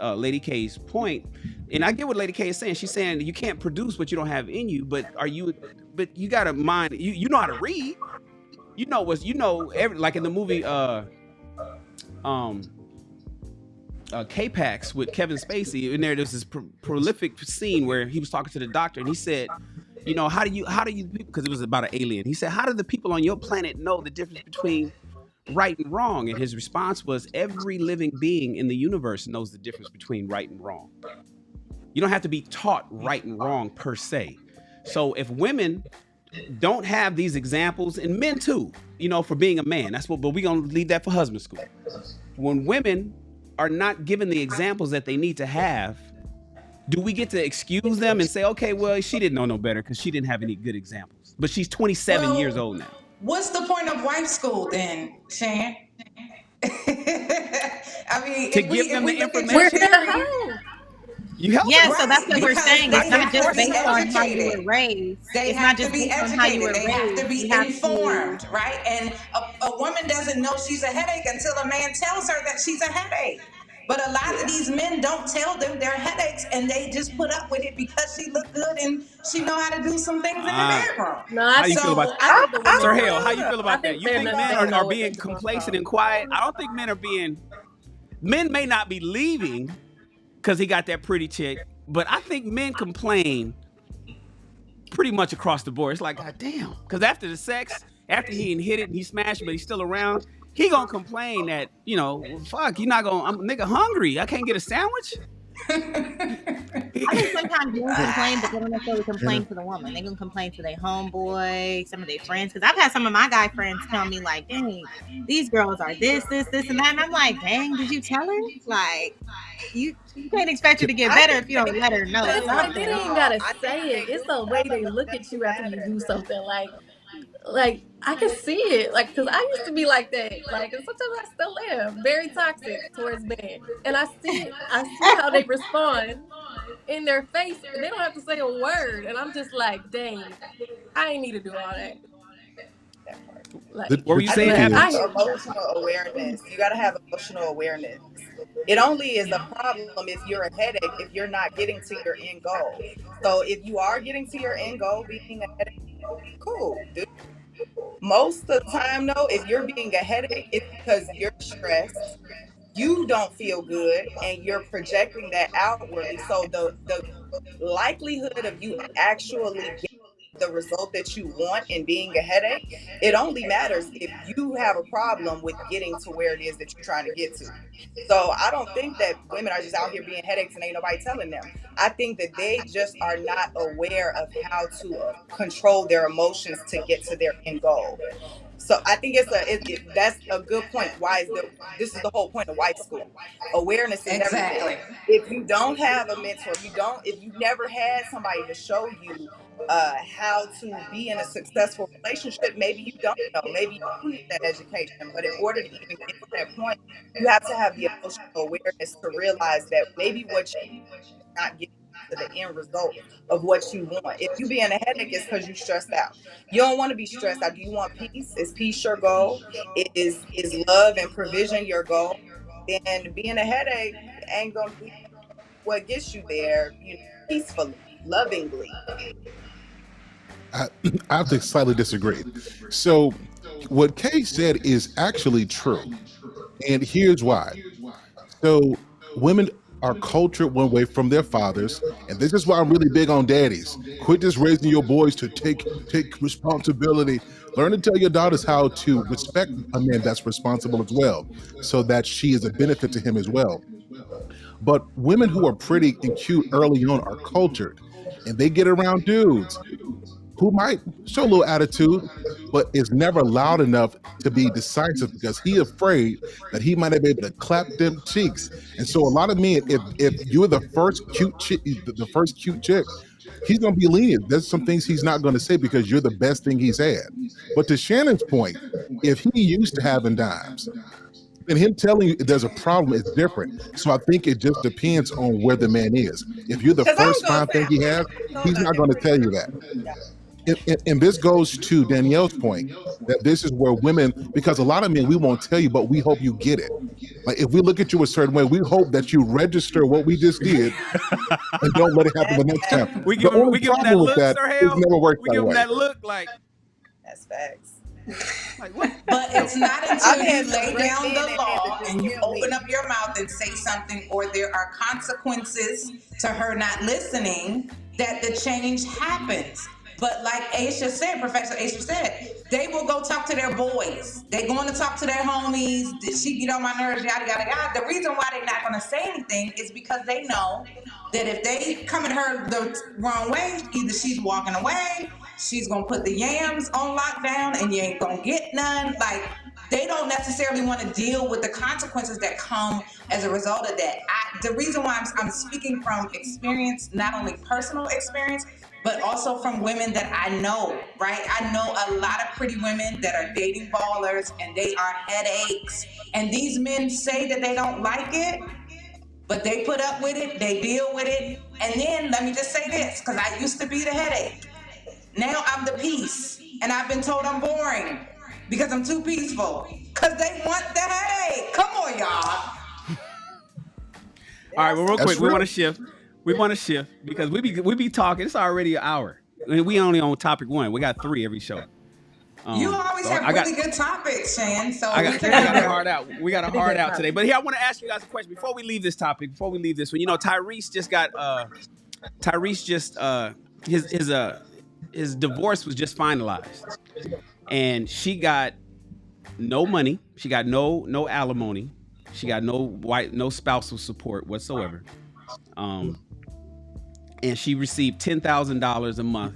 Lady K's point, and I get what Lady K is saying. She's saying you can't produce what you don't have in you, but you got to mind, you know how to read. You know like in the movie K-Pax with Kevin Spacey, in there's this prolific scene where he was talking to the doctor and he said, you know, how do you because it was about an alien. He said, how do the people on your planet know the difference between right and wrong? And his response was, every living being in the universe knows the difference between right and wrong. You don't have to be taught right and wrong per se. So if women don't have these examples, and men too, you know, for being a man, but we're gonna leave that for husband school. When women are not given the examples that they need to have, do we get to excuse them and say, okay, well, she didn't know no better because she didn't have any good examples, but she's 27 years old now? What's the point of wife school then, Shan? I mean, to give them the information. We're here to help. You help Yeah, them. so that's what we're saying. It's not just based on how you educated. were raised. They It's have not just to be based on how you educated. were They raised. have to be You have informed, right? And a woman doesn't know she's a headache until a man tells her that she's a headache. But a lot of these men don't tell them they're headaches, and they just put up with it because she look good and she know how to do some things in the bedroom. No, How you feel about I think the women Sir are- Hale, how you feel I about that? You they're think not- men they are know what being they come complacent from. and quiet? I don't think men are being. Men may not be leaving because he got that pretty chick, but I think men complain pretty much across the board. It's like, God damn. Because after the sex, after he done hit it and he smashed it, but he's still around, he gonna complain that, you know, well, fuck, you're not gonna, I'm nigga hungry. I can't get a sandwich. I think sometimes men complain, but they don't necessarily complain to the woman. They can complain to their homeboy, some of their friends. Because I've had some of my guy friends tell me, like, dang, these girls are this, and that. And I'm like, dang, did you tell her? Like, you can't expect her to get better if you don't let her know. It's like they something. ain't gotta say it. It's the way they look at you after you do something. Like I can see it. Like, cause I used to be like that. Like, and sometimes I still am very toxic towards men. And I see how they respond in their face. And they don't have to say a word. And I'm just like, dang, I ain't need to do all that. Like, The What were you truth saying? is- Abby? I think emotional awareness. You got to have emotional awareness. It only is a problem if you're a headache, if you're not getting to your end goal. So if you are getting to your end goal, being a headache, cool. Most of the time, though, if you're being a headache, it's because you're stressed, you don't feel good, and you're projecting that outwardly. So the likelihood of you actually getting the result that you want in being a headache, it only matters if you have a problem with getting to where it is that you're trying to get to. So I don't think that women are just out here being headaches and ain't nobody telling them. I think that they just are not aware of how to control their emotions to get to their end goal. So I think that's a good point. This is the whole point of wife school. Awareness is Exactly. everything. If you don't have a mentor, if you've never had somebody to show you how to be in a successful relationship, maybe you don't know. Maybe you need that education. But in order to even get to that point, you have to have the emotional awareness to realize that maybe what you're not getting to the end result of what you want. If you being a headache, it's because you're stressed out. You don't want to be stressed out. Do you want peace? Is peace your goal? Is love and provision your goal? Then being a headache ain't gonna be what gets you there, peacefully, lovingly. I have to slightly disagree. So, what Kay said is actually true, and here's why. So, women are cultured one way from their fathers, and this is why I'm really big on daddies. Quit just raising your boys to take responsibility. Learn to tell your daughters how to respect a man that's responsible as well, so that she is a benefit to him as well. But women who are pretty and cute early on are cultured, and they get around dudes who might show a little attitude, but is never loud enough to be decisive because he afraid that he might not be able to clap them cheeks. And so a lot of men, if you're the first cute chick, he's gonna be lenient. There's some things he's not gonna say because you're the best thing he's had. But to Shannon's point, if he used to having dimes, and him telling you there's a problem is different. So I think it just depends on where the man is. If you're the 'Cause I was first gonna fine say, thing he has, he's not going to tell you that. And this goes to Danielle's point that this is where women, because a lot of men, we won't tell you, but we hope you get it. Like if we look at you a certain way, we hope that you register what we just did and don't let it happen the next time. We The give him only that problem with look, that Sir is Hale. never worked We give that him way. that look like That's facts. what? But it's not I've until had you some lay great down men the that had law to just and you tell me. open up your mouth and say something, or there are consequences to her not listening, that the change happens. But like Aisha said, Professor Aisha said, they will go talk to their boys. They're going to talk to their homies. Did she get on my nerves? Yada, yada, yada. The reason why they're not going to say anything is because they know that if they come at her the wrong way, either she's walking away, she's going to put the yams on lockdown, and you ain't going to get none. Like, they don't necessarily want to deal with the consequences that come as a result of that. The reason why I'm speaking from experience, not only personal experience, but also from women that I know, right? I know a lot of pretty women that are dating ballers, and they are headaches. And these men say that they don't like it, but they put up with it, they deal with it. And then let me just say this, because I used to be the headache. Now I'm the peace, and I've been told I'm boring. Because I'm too peaceful. Because they want the headache. Come on, y'all. All right, well, real That's quick, we want real. to shift. We want to shift because we be talking. It's already an hour. And we only on topic one. We got 3 every show. You always So have really good topics, Shan. So I we got can I got a never. hard out. We got a hard out today. But here I want to ask you guys a question before we leave this topic. Before we leave this one, Tyrese just got Tyrese just his divorce was just finalized, and she got no money. She got no alimony. She got no spousal support whatsoever. Um, and she received $10,000 a month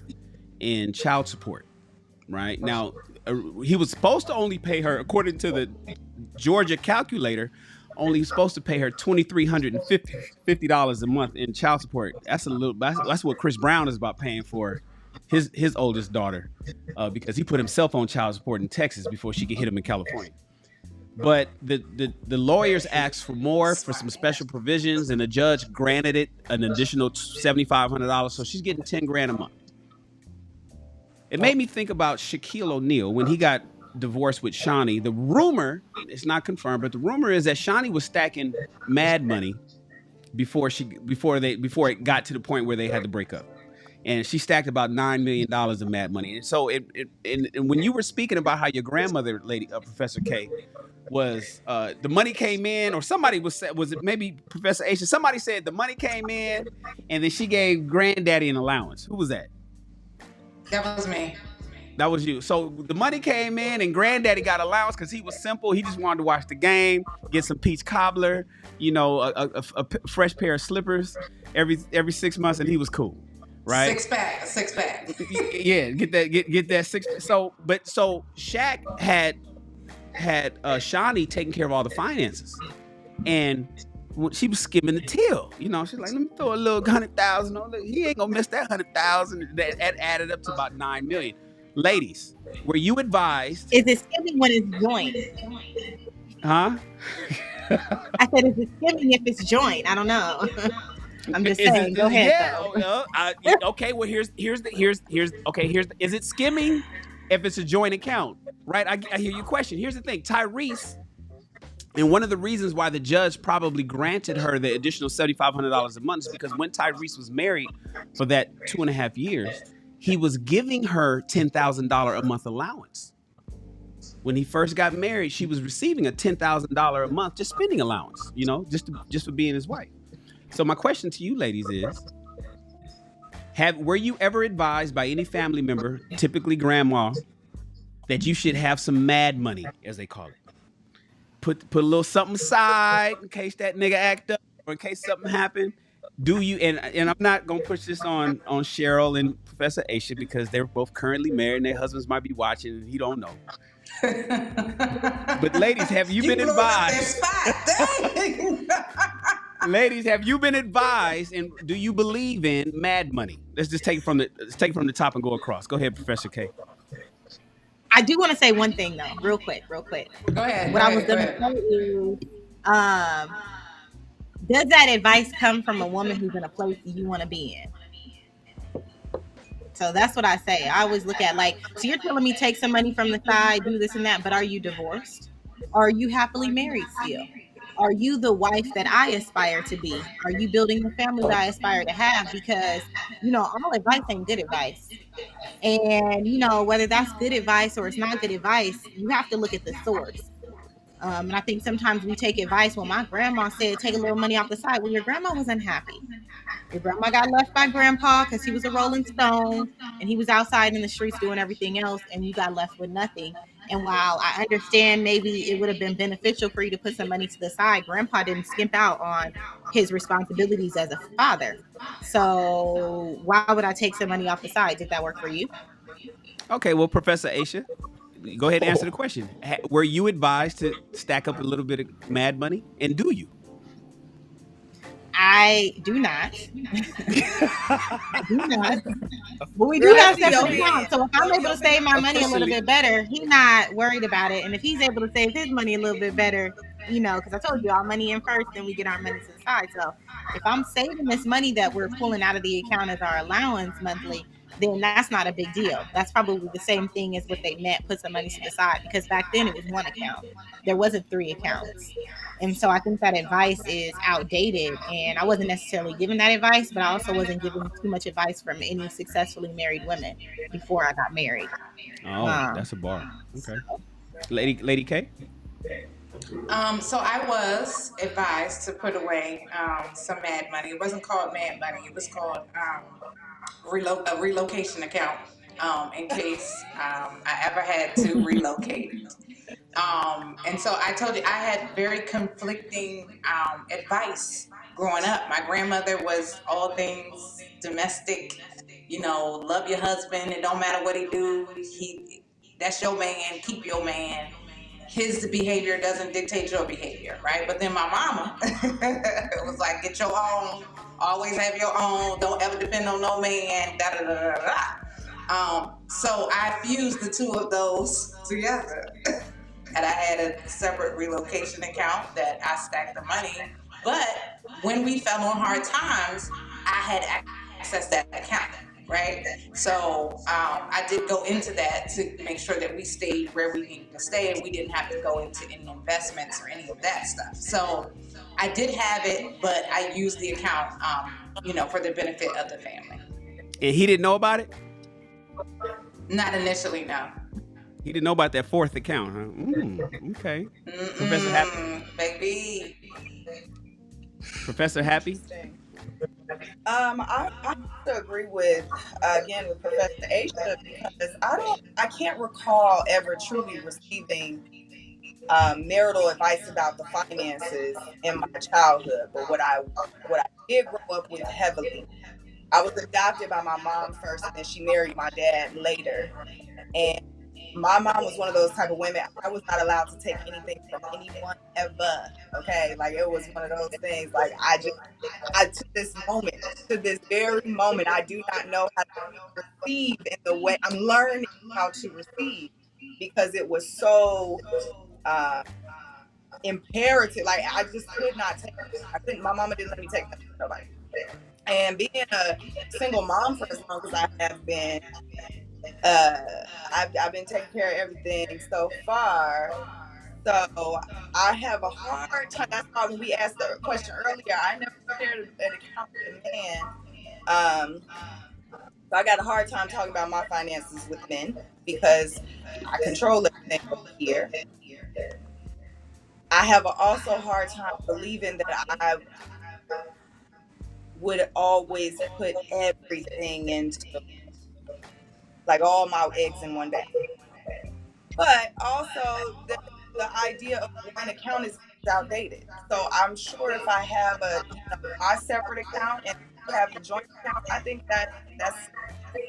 in child support. Right now, he was supposed to only pay her, according to the Georgia calculator, only supposed to pay her $2,350 a month in child support. That's a little. That's what Chris Brown is about paying for his oldest daughter, because he put himself on child support in Texas before she could hit him in California. But the lawyers asked for more, for some special provisions, and the judge granted it an additional $7,500. So she's getting 10 grand a month. It made me think about Shaquille O'Neal when he got divorced with Shawnee. The rumor, it's not confirmed, but the rumor is that Shawnee was stacking mad money before it got to the point where they had to break up. And she stacked about $9 million of mad money. And so and when you were speaking about how your grandmother, Professor K, was the money came in, or somebody was it maybe Professor Aisha? Somebody said the money came in, and then she gave granddaddy an allowance. Who was that? That was me. That was you. So the money came in, and granddaddy got allowance because he was simple. He just wanted to watch the game, get some peach cobbler, a fresh pair of slippers every 6 months, and he was cool, right? Six pack. Yeah, get that six. So Shaq had Shawnee taking care of all the finances, and she was skimming the till. She's like, let me throw a little 100,000 on it. He ain't gonna miss that 100,000. That added up to about 9 million. Ladies, were you advised? Is it skimming when it's joint? Huh? I said, is it skimming if it's joint? I don't know. I'm just saying. Go ahead. Yeah. Okay. Well, is it skimming if it's a joint account? Right. I hear your question. Here's the thing, Tyrese. And one of the reasons why the judge probably granted her the additional $7,500 a month is because when Tyrese was married for that 2.5 years, he was giving her $10,000 a month allowance. When he first got married, she was receiving a $10,000 a month just spending allowance, just for being his wife. So my question to you ladies is, were you ever advised by any family member, typically grandma, that you should have some mad money, as they call it? Put a little something aside in case that nigga act up, or in case something happened. Do you? And I'm not gonna push this on Cheryl and Professor Aisha because they're both currently married and their husbands might be watching and he don't know. But ladies, have you been advised? Ladies, have you been advised, and do you believe in mad money? Let's just take it from the top and go across. Go ahead, Professor K. I do want to say one thing though, real quick. Go ahead. What I was going to say is, does that advice come from a woman who's in a place that you want to be in? So that's what I say. I always look at so you're telling me take some money from the side, do this and that, but are you divorced? Are you happily married still? Are you the wife that I aspire to be? Are you building the family that I aspire to have? Because, all advice ain't good advice. And, whether that's good advice or it's not good advice, you have to look at the source. And I think sometimes we take advice. Well, my grandma said, take a little money off the side. Well, your grandma was unhappy. Your grandma got left by grandpa because he was a Rolling Stone and he was outside in the streets doing everything else, and you got left with nothing. And while I understand maybe it would have been beneficial for you to put some money to the side, grandpa didn't skimp out on his responsibilities as a father. So why would I take some money off the side? Did that work for you? Okay, well, Professor Aisha, go ahead and answer the question. Were you advised to stack up a little bit of mad money? And do you? I do not. I do not. But we do have separate accounts. So if I'm able to save my money a little bit better, he's not worried about it. And if he's able to save his money a little bit better, because I told you our money in first, then we get our money to the side. So if I'm saving this money that we're pulling out of the account as our allowance monthly, then that's not a big deal. That's probably the same thing as what they meant, put some money to the side, because back then it was one account. There wasn't 3 accounts. And so I think that advice is outdated. And I wasn't necessarily giving that advice, but I also wasn't giving too much advice from any successfully married women before I got married. Oh, that's a bar. Okay. Lady K? So I was advised to put away some mad money. It wasn't called mad money. It was called a relocation account in case I ever had to relocate. And so I told you I had very conflicting advice growing up. My grandmother was all things domestic. You know, love your husband. It don't matter what he do. That's your man. Keep your man. His behavior doesn't dictate your behavior, right? But then my mama was like, get your own. Always have your own. Don't ever depend on no man. Da da da da da. So I fused the two of those together. And I had a separate relocation account that I stacked the money. But when we fell on hard times, I had accessed that account, right? So I did go into that to make sure that we stayed where we needed to stay and we didn't have to go into any investments or any of that stuff. So I did have it, but I used the account, for the benefit of the family. And he didn't know about it? Not initially, no. He didn't know about that 4th account, huh? Okay. Professor Happy? Baby. Professor Happy? I have to agree with Professor Aisha, because I can't recall ever truly receiving marital advice about the finances in my childhood. But what I did grow up with heavily, I was adopted by my mom first, and then she married my dad later. And my mom was one of those type of women. I was not allowed to take anything from anyone ever. Okay, like it was one of those things. Like to this very moment, I do not know how to receive in the way I'm learning how to receive, because it was so imperative. Like I just could not take it. I couldn't. My mama didn't let me take that from nobody. And being a single mom for as long as I have been, I've been taking care of everything so far. So I have a hard time. That's why when we asked the question earlier, I never shared an account with a man. So I got a hard time talking about my finances with men, because I control everything over here. I have also a hard time believing that I would always put everything into, like, all my eggs in one basket. But also the idea of one account is outdated. So I'm sure if I have my separate account and you have the joint account, I think that's the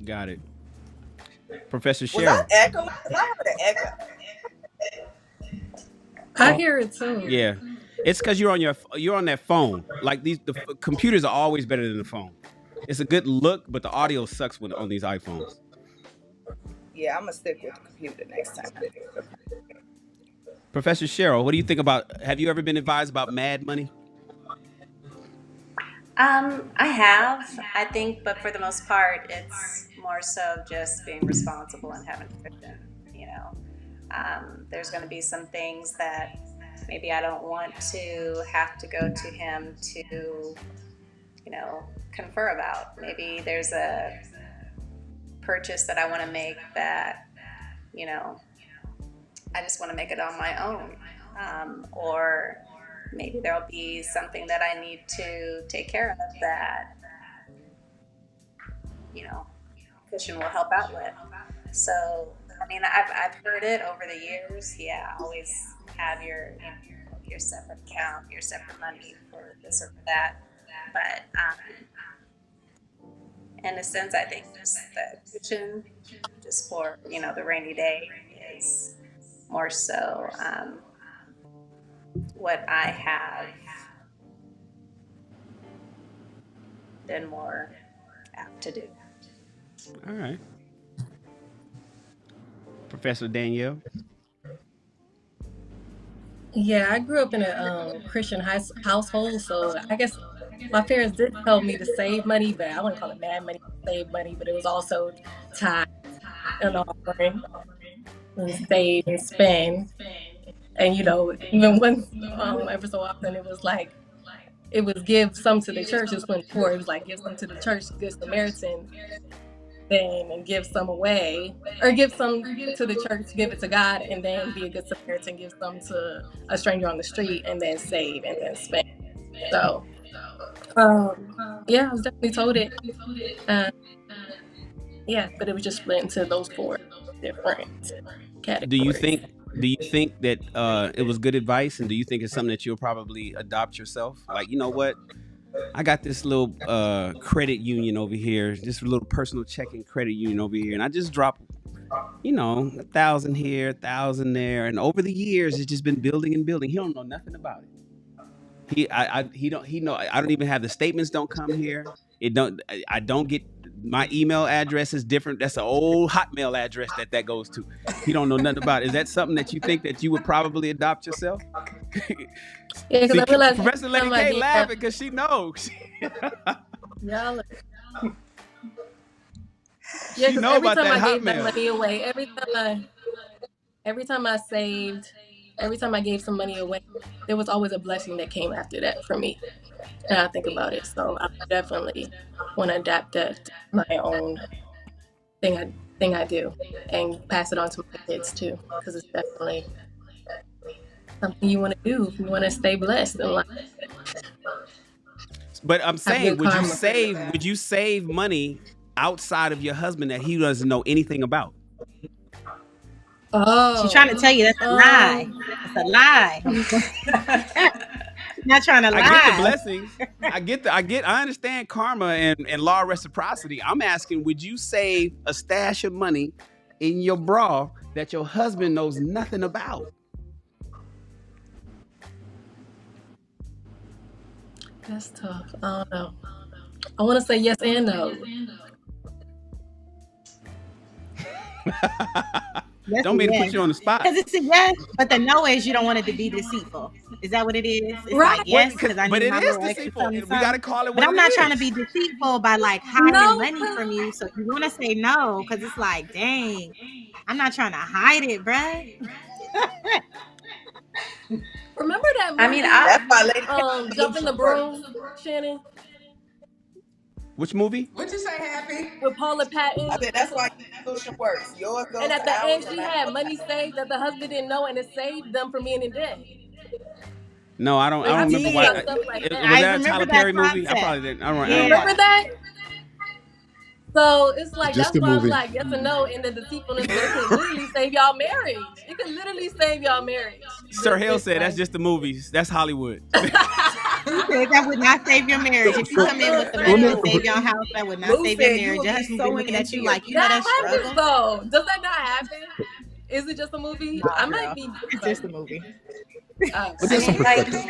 Got it. Professor was Cheryl. I echoing? Because I heard an echo. I hear it too. Yeah. It's because you're on that phone. Like the computers are always better than the phone. It's a good look, but the audio sucks on these iPhones. Yeah, I'm gonna stick with the computer next time. Professor Cheryl, what do you think about? Have you ever been advised about mad money? I have, I think, but for the most part, it's more so just being responsible and having cushion. There's going to be some things that maybe I don't want to have to go to him to, confer about. Maybe there's a purchase that I want to make that, I just want to make it on my own. Or maybe there'll be something that I need to take care of that, cushion will help out with. So, I've heard it over the years. Yeah, always have your separate account, your separate money for this or for that. But in a sense, I think just the cushion, just for the rainy day, is more so what I have been more apt to do. All right. Professor Danielle? Yeah, I grew up in a Christian household, so I guess my parents did tell me to save money, but I wouldn't call it mad money, save money, but it was also tithe and offering and save and spend. And even when ever so often it was like it was give some to the church. It was 24. It was like give some to the church, good Samaritan thing, and give some away, or give some to the church, give it to God, and then be a good Samaritan, give some to a stranger on the street, and then save and then spend. So, yeah, I was definitely told it. Yeah, but it was just split into those four different categories. Do you think that it was good advice, and do you think it's something that you'll probably adopt yourself? Like, you know what? I got this little credit union over here, this little personal checking credit union over here, and I just drop, 1,000 here, 1,000 there, and over the years it's just been building and building. He don't know nothing about it. I don't even have the statements. Don't come here. I don't get my email address is different. That's an old Hotmail address that goes to. He don't know nothing about it. Is that something that you think that you would probably adopt yourself? Yeah, because I realized Professor Lady K laughing because she knows. Y'all. She know every about time that I gave Hotmail. that money away, every time I saved, every time I gave some money away, there was always a blessing that came after that for me. And I think about it, so I definitely want to adapt that to my own thing I do, and pass it on to my kids too, because it's definitely something you want to do if you want to stay blessed in life. But I'm saying, good karma. would you save money outside of your husband that he doesn't know anything about? Oh, She's trying to tell you that's a lie. It's a lie. Not trying to lie. I get the blessings. I understand karma and law of reciprocity. I'm asking, would you save a stash of money in your bra that your husband knows nothing about? That's tough. I don't know. I want to say yes and no. Yes, Don't mean to yes. put you on the spot. Because it's a yes, but the no is you don't want it to be deceitful. Is that what it is? It's Right. like yes, because I But need it my is little extra deceitful. something, We got to call it what But I'm it not is. trying to be deceitful by like hiding No. money from you. So you want to say no because it's like, dang, I'm not trying to hide it, bruh. Remember that movie? I mean, That's why Lady Jump in the Broom, Shannon, Which movie? What'd you say, Happy? with Paula Patton. I said that's why solution works. Yours goes And at to the ours end, and she ours had goes money to saved that the husband didn't know, and it saved them from being in debt. No, I don't. I don't I remember did. why. Stuff like Was that. I that a remember Tyler that Perry movie? I concept. probably didn't. I don't Yeah. Remember that? So it's like Just that's a why I'm movie. like yes and no, and the deceitfulness, but it can literally save y'all marriage. It can literally save y'all marriage. Sir Hale said that's just the movies. That's Hollywood. He said that would not save your marriage. If you come in with the money and save your house, that would not Lou save your said you marriage. would Your be husband be sewing looking at into you your- like, you know that That happens struggle. though. Does that not happen? Is it just a movie? Nah, I might girl. be. It's just a movie. But there's some Like, perspective.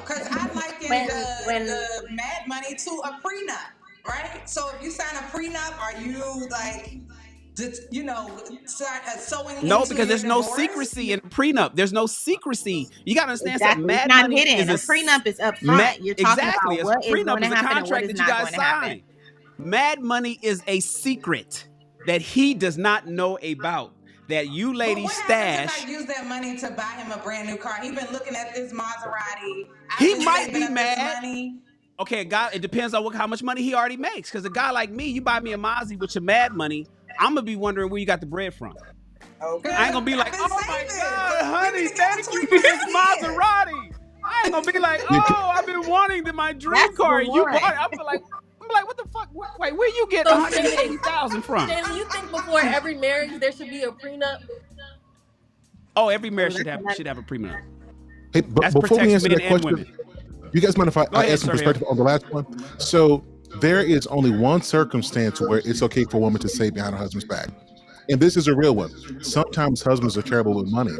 Because I liken the Mad Money to a prenup, right? So if you sign a prenup, are you like, sewing No, into because there's your no divorce? secrecy in a prenup. There's no secrecy. You gotta understand Exactly. something. It's Mad not money hidden. is A prenup is up front. You're talking exactly. about what is prenup going to is a happen and what contract is that you not guys going to happen. sign. Mad money is a secret that he does not know about. That you But ladies what happens stash. if I use that money to buy him a brand new car? He's been looking at this Maserati. He I've been might saving be up mad. this money. Okay, guy, it depends on how much money he already makes. Because a guy like me, you buy me a Mozzie with your mad money, I'm gonna be wondering where you got the bread from. Okay. I ain't gonna be like, I've been oh my saving. God, We've honey, been together thank you 20 for this years. Maserati. I ain't gonna be like, oh, I've been wanting my dream That's car. the You one. bought it. I'm like, what the fuck? Wait, where you get So, 180,000 from? Shannon, you think before every marriage there should be a prenup? Oh, every marriage Oh, should that's have a prenup. Hey, but That's before we protects answer men that and question, women. you guys mind if I ahead, add some Sir perspective on the last one? So there is only one circumstance where it's okay for a woman to save behind her husband's back. And this is a real one. Sometimes husbands are terrible with money.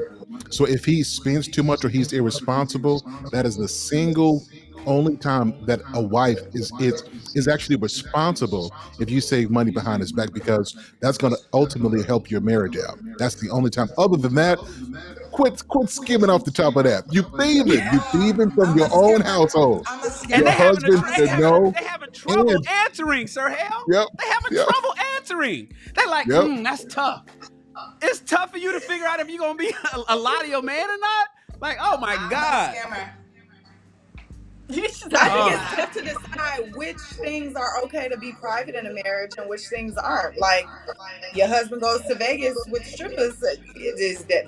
So if he spends too much or he's irresponsible, that is the single only time that a wife is actually responsible if you save money behind his back, because that's going to ultimately help your marriage out. That's the only time. Other than that, quit skimming off the top of that. You thieving. You thieving from I'm your a own skimmer. household. I'm a skimmer. And Your they having husband should know. they having trouble And answering, Sir Hale. yep, They having yep, trouble answering. They're like, yep. that's tough. It's tough for you to figure out if you're gonna be a lot of your man or not. Like, oh my I'm God. a skimmer. I think it's tough to decide which things are okay to be private in a marriage and which things aren't. Like, your husband goes to Vegas with strippers,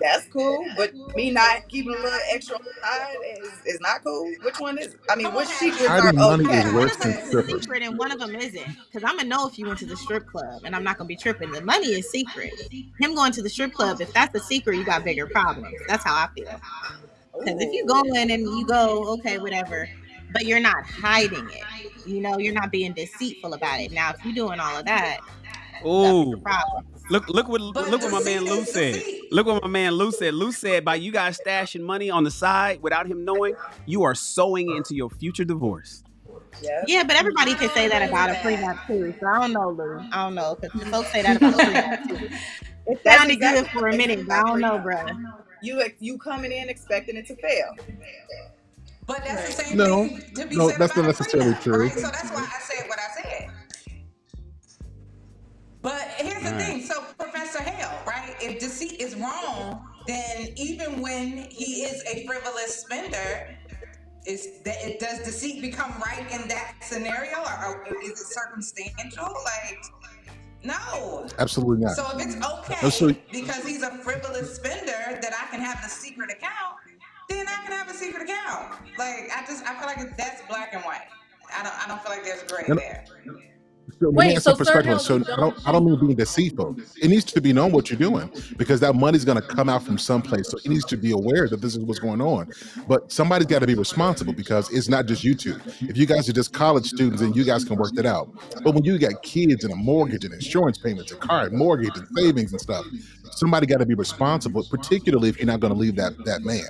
that's cool, but me not keeping a little extra on the side is not cool. Which one is? I mean, which secrets are Hiding money is okay? One worse of than them is a strippers. secret and one of them isn't. Because I'm going to know if you went to the strip club and I'm not going to be tripping. The money is secret. Him going to the strip club, if that's a secret, you got bigger problems. That's how I feel. Because if you go in and you go, okay, whatever, but you're not hiding it. You know, you're not being deceitful about it. Now, if you're doing all of that, Ooh. problem. Look what my man Lou said. Look what my man Lou said. Lou said by you guys stashing money on the side without him knowing, you are sowing into your future divorce. Yeah, but everybody can say that about a prenup too. So I don't know, Lou. I don't know, because folks say that about a prenup too. It sounded good for a minute, but I don't know, brother. You coming in expecting it to fail. But that's the same No, thing to be no, said that's about not a necessarily prenup, true. right? So that's why I said what I said. But here's the thing. So Professor Hale, right? If deceit is wrong, then even when he is a frivolous spender, does deceit become right in that scenario, or is it circumstantial? Like, no. Absolutely not. So if it's okay No, so- because he's a frivolous spender that I can have the secret account, then I can have a secret account. Like, I feel like that's black and white. I don't feel like there's gray there. So let me add some perspective. So I don't mean being deceitful. It needs to be known what you're doing, because that money's going to come out from someplace. So it needs to be aware that this is what's going on. But somebody's got to be responsible, because it's not just you two. If you guys are just college students, then you guys can work that out. But when you got kids and a mortgage and insurance payments and car and mortgage and savings and stuff, somebody got to be responsible, particularly if you're not going to leave that man,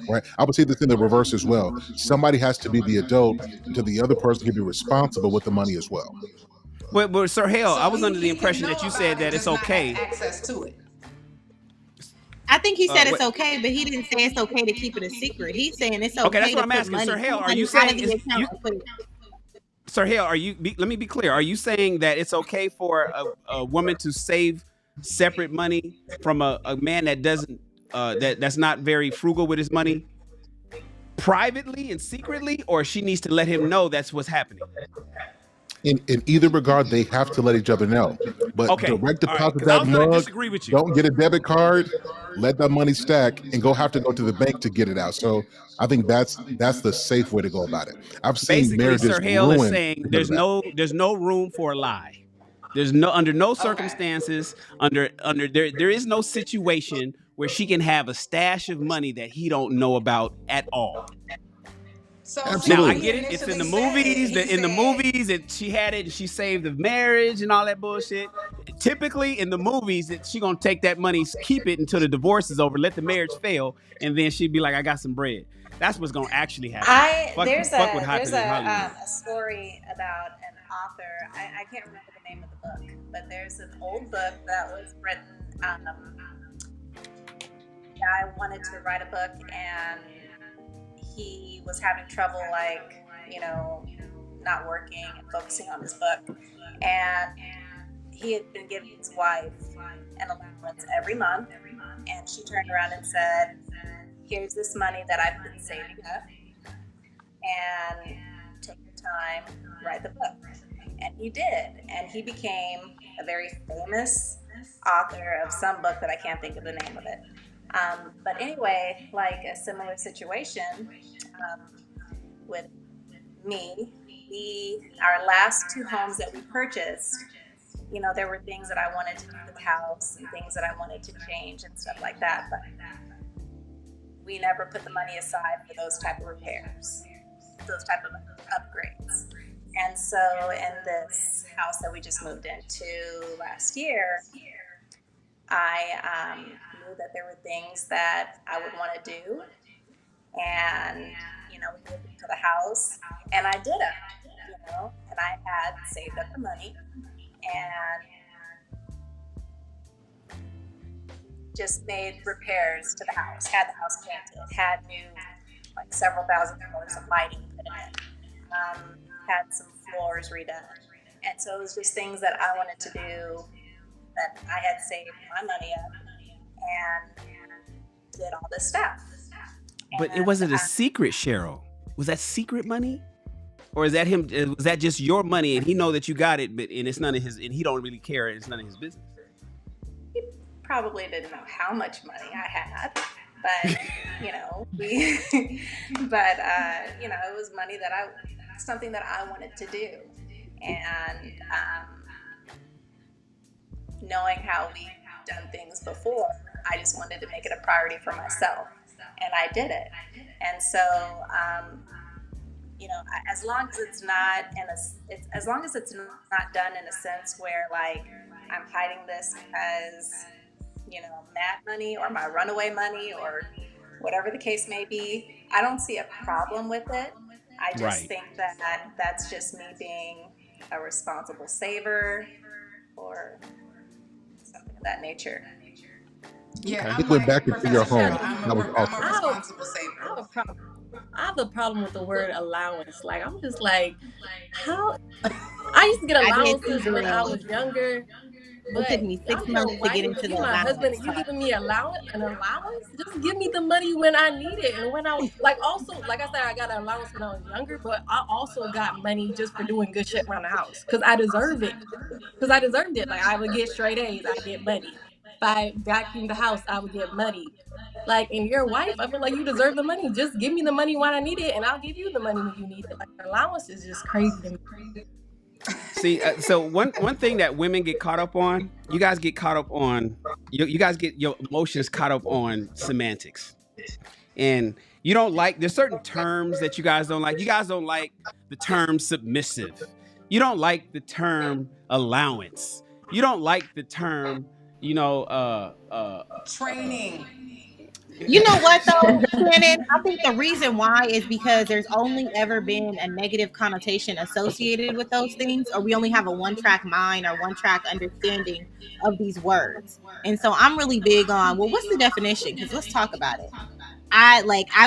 right? I would say this in the reverse as well. Somebody has to be the adult until the other person can be responsible with the money as well. But Sir Hale, So I was he under the can impression know that you about said it, that it's just not okay. have access to it. I think he said it's Wait. okay, but he didn't say it's okay to keep it a secret. He's saying it's okay. Okay, that's what to I'm put asking. money, Sir Hale, are money you out saying of the is account you? and put it? Sir Hale, let me be clear. Are you saying that it's okay for a woman to save separate money from a man that doesn't that's not very frugal with his money privately and secretly, or she needs to let him know that's what's happening? In either regard, they have to let each other know. But Okay. direct All right, deposit 'cause I that was gonna mug, disagree with you. don't get a debit card, let that money stack, and have to go to the bank to get it out. So I think that's the safe way to go about it. I've seen Basically, marriages Sir Hale is ruined saying because of that. there's no room for a lie. There's under no circumstances, there is no situation where she can have a stash of money that he don't know about at all. So Absolutely. Now I get it. It's in the movies. In the movies, she had it and she saved the marriage and all that bullshit. Typically, in the movies, she gonna take that money, keep it until the divorce is over, let the marriage fail, and then she'd be like, "I got some bread." That's what's gonna actually happen. There's what happens in a Hollywood. story about an author. I can't remember the name of the book, but there's an old book that was written. Guy wanted to write a book, and he was having trouble, like, not working and focusing on his book. And he had been giving his wife an allowance every month, and she turned around and said, "Here's this money that I've been saving up, and take your time, write the book." And he did, and he became a very famous author of some book that I can't think of the name of it. But anyway, like a similar situation with me, our last two homes that we purchased, there were things that I wanted to do with the house and things that I wanted to change and stuff like that, but we never put the money aside for those type of repairs, those type of upgrades. And so in this house that we just moved into last year, I knew that there were things that I would want to do, and we moved into the house, and I did it, and I had saved up the money, and just made repairs to the house, had the house painted, had new, like several $1,000s of lighting put in it, had some floors redone. And so it was just things that I wanted to do that I had saved my money up and did all this stuff. But it wasn't a secret, Cheryl. Was that secret money? Or is that him? Was that just your money and he know that you got it, but and it's none of his, and he don't really care, and it's none of his business? He probably didn't know how much money I had, but it was money that something that I wanted to do, and knowing how we've done things before, I just wanted to make it a priority for myself, and I did it. And so, as long as it's not done in a sense where like I'm hiding this as mad money or my runaway money or whatever the case may be, I don't see a problem with it. I just think that that's just me being a responsible saver or something of that nature. Yeah, He went back into your home. That was I'm awesome. a responsible saver. I have a problem with the word allowance. Like, I'm just like, how? I used to get allowances when I was younger. It took me 6 months to get into the my allowance. husband, you giving me an allowance? Just give me the money when I need it. And when I was like, also, like I said, I got an allowance when I was younger, but I also got money just for doing good shit around the house because I deserve it. Like, I would get straight A's, I get money. If I vacuumed the house, I would get money. Like, and your wife, I feel like you deserve the money. Just give me the money when I need it, and I'll give you the money when you need it. Like, allowance is just crazy to me. See, so one thing that women get caught up on, you guys get caught up on, you guys get your emotions caught up on semantics. And you don't like, there's certain terms that you guys don't like. You guys don't like the term submissive. You don't like the term allowance. You don't like the term, training. You know what though, Shannon? I think the reason why is because there's only ever been a negative connotation associated with those things, or we only have a one-track mind or one-track understanding of these words. And so I'm really big on, well, what's the definition? Because let's talk about it. I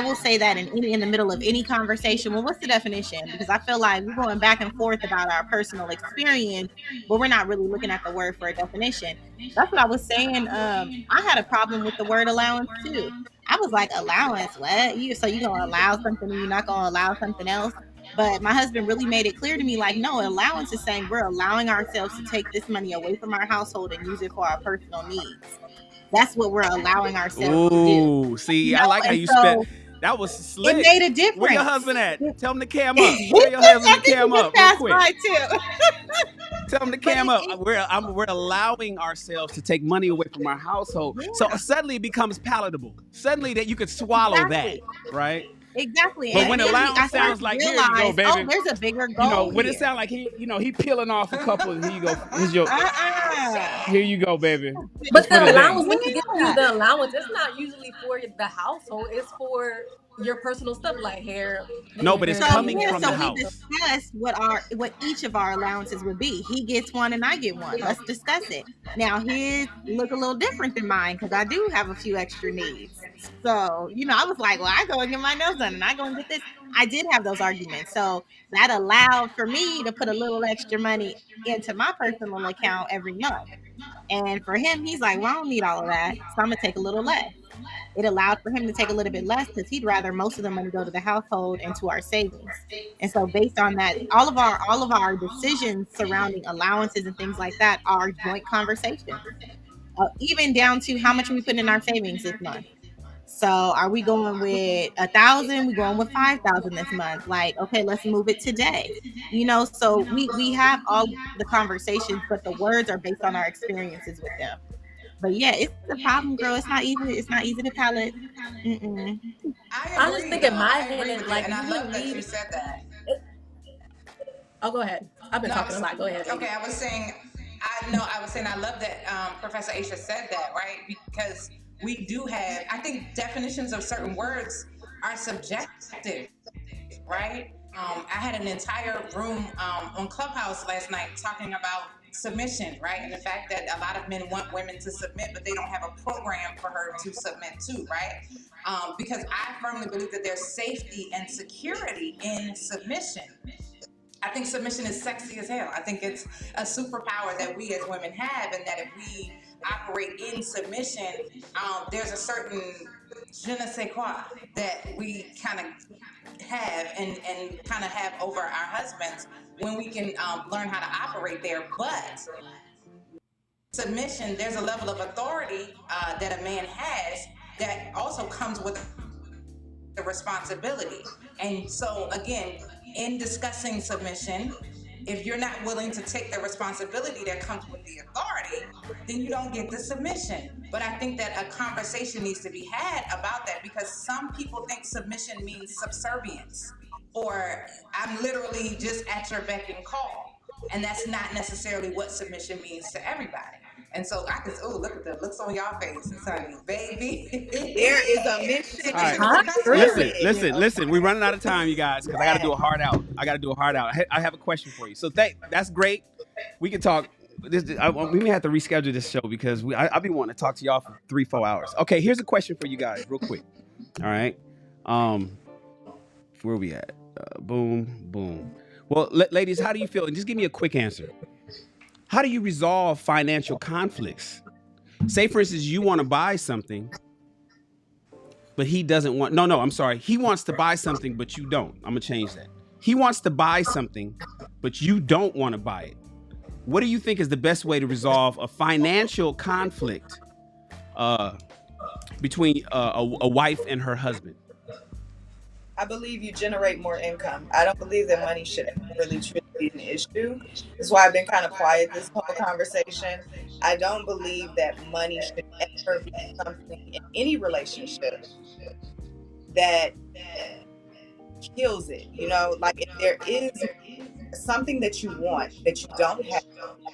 will say that in the middle of any conversation. Well, what's the definition? Because I feel like we're going back and forth about our personal experience, but we're not really looking at the word for a definition. That's what I was saying. I had a problem with the word allowance too. I was like, allowance? What? So you gonna allow something and you're not gonna allow something else? But my husband really made it clear to me, like, no, allowance is saying we're allowing ourselves to take this money away from our household and use it for our personal needs. That's what we're allowing ourselves to do. Ooh, see, I like how you spent. That was slick. It made a difference. Where your husband at? Tell him to cam up. Where your husband to cam up real quick. Tell him to cam up. We're allowing ourselves to take money away from our household. Yeah. So suddenly it becomes palatable. Suddenly that you could swallow that, right? Exactly. But when allowance sounds like, here you go, baby. Oh, there's a bigger goal. When it sounds like he peeling off a couple, here you go. Here you go, baby. But the allowance, when you get to the allowance, it's not usually for the household. It's for your personal stuff like hair. No, but it's coming from the house. We discussed what each of our allowances would be. He gets one and I get one. Let's discuss it. Now his look a little different than mine because I do have a few extra needs. So, I was like, well, I go and get my nails done and I go and get this. I did have those arguments. So that allowed for me to put a little extra money into my personal account every month. And for him, he's like, well, I don't need all of that. So I'm going to take a little less. It allowed for him to take a little bit less because he'd rather most of the money go to the household and to our savings. And so based on that, all of our decisions surrounding allowances and things like that are joint conversations, even down to how much we put in our savings this month. So are we going with 1,000? We going with 5,000 this month? Like, okay, let's move it today. So we have all the conversations, but the words are based on our experiences with them. But yeah, it's a problem, girl. It's not easy. It's not easy to palate. I just think in my head, like, and I love that you said that. Oh, go ahead. I've been talking a lot. Go ahead. Okay, I was saying I love that Professor Aisha said that, right? Because we do have, I think definitions of certain words are subjective, right? I had an entire room on Clubhouse last night talking about submission, right? And the fact that a lot of men want women to submit, but they don't have a program for her to submit to, right? Because I firmly believe that there's safety and security in submission. I think submission is sexy as hell. I think it's a superpower that we as women have, and that if we operate in submission, there's a certain je ne sais quoi that we kind of have and kind of have over our husbands when we can learn how to operate there. But submission, there's a level of authority that a man has that also comes with the responsibility. And so again, in discussing submission, if you're not willing to take the responsibility that comes with the authority, then you don't get the submission. But I think that a conversation needs to be had about that, because some people think submission means subservience, or I'm literally just at your beck and call. And that's not necessarily what submission means to everybody. And so I can, oh, look at the looks on y'all faces, honey, baby. There is a mission. All right. Listen. We're running out of time, you guys, because I got to do a hard out. I have a question for you. So that's great. We can talk. We may have to reschedule this show because I've been wanting to talk to y'all for 3-4 hours. Okay, here's a question for you guys, real quick. All right. Where we at? Boom. Well, ladies, how do you feel? And just give me a quick answer. How do you resolve financial conflicts? Say, for instance, you want to buy something, but he doesn't want. No, I'm sorry. He wants to buy something, but you don't. I'm gonna change that. He wants to buy something, but you don't want to buy it. What do you think is the best way to resolve a financial conflict between a wife and her husband? I believe you generate more income. I don't believe that money should really truly be an issue. That's why I've been kind of quiet this whole conversation. I don't believe that money should ever be something in any relationship that kills it. You know, like if there is something that you want that you don't have,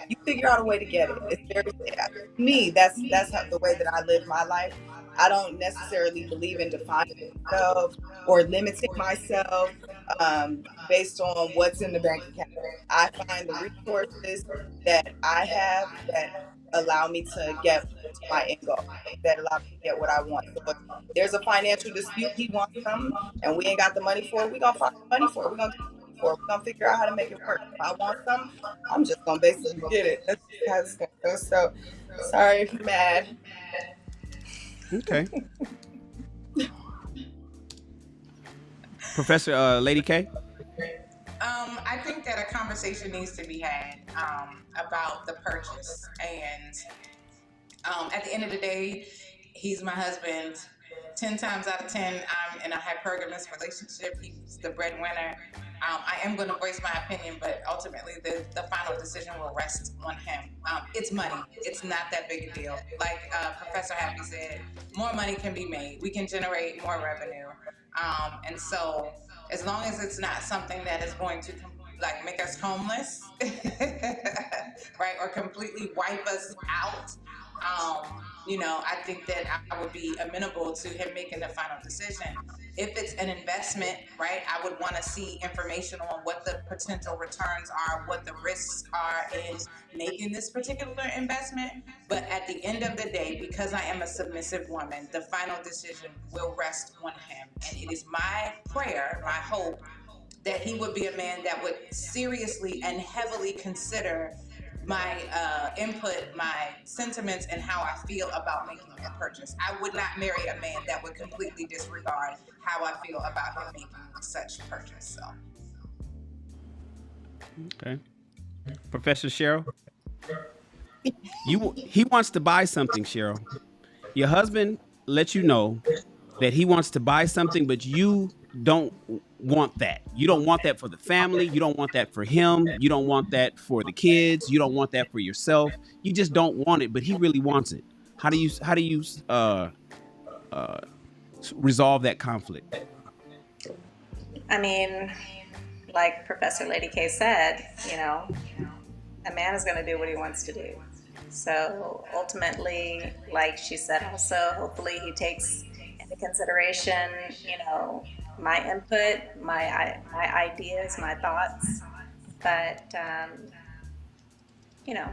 you figure out a way to get it. It's very, to me, that's how, the way that I live my life. I don't necessarily believe in defining myself or limiting myself based on what's in the bank account. I find the resources that I have that allow me to get to my end goal, that allow me to get what I want. So if there's a financial dispute, he wants something, and we ain't got the money for it, we gonna find the money for it. We're gonna figure out how to make it work. If I want something, I'm just gonna basically get it. That's how it's gonna go. So sorry if you're mad. Okay. Professor Lady K? I think that a conversation needs to be had about the purchase. And at the end of the day, he's my husband. 10 times out of 10, I'm in a hypergamous relationship. He's the breadwinner. I am going to voice my opinion, but ultimately the final decision will rest on him. It's money. It's not that big a deal. Like Professor Happy said, more money can be made. We can generate more revenue. And so as long as it's not something that is going to like make us homeless, right, or completely wipe us out, you know, I think that I would be amenable to him making the final decision. If it's an investment, right, I would want to see information on what the potential returns are, what the risks are in making this particular investment. But at the end of the day, because I am a submissive woman, the final decision will rest on him. And it is my prayer, my hope, that he would be a man that would seriously and heavily consider my input, my sentiments, and how I feel about making a purchase. I would not marry a man that would completely disregard how I feel about him making such purchase. So, okay, Professor Cheryl, he wants to buy something, Cheryl. Your husband lets you know that he wants to buy something, but you don't want that. You don't want that for the family. You don't want that for him. You don't want that for the kids. You don't want that for yourself. You just don't want it, but he really wants it. How do you resolve that conflict? I mean, like Professor Lady K said, you know, a man is going to do what he wants to do. So ultimately, like she said also, hopefully he takes into consideration, you know, my input, my ideas, my thoughts. But you know,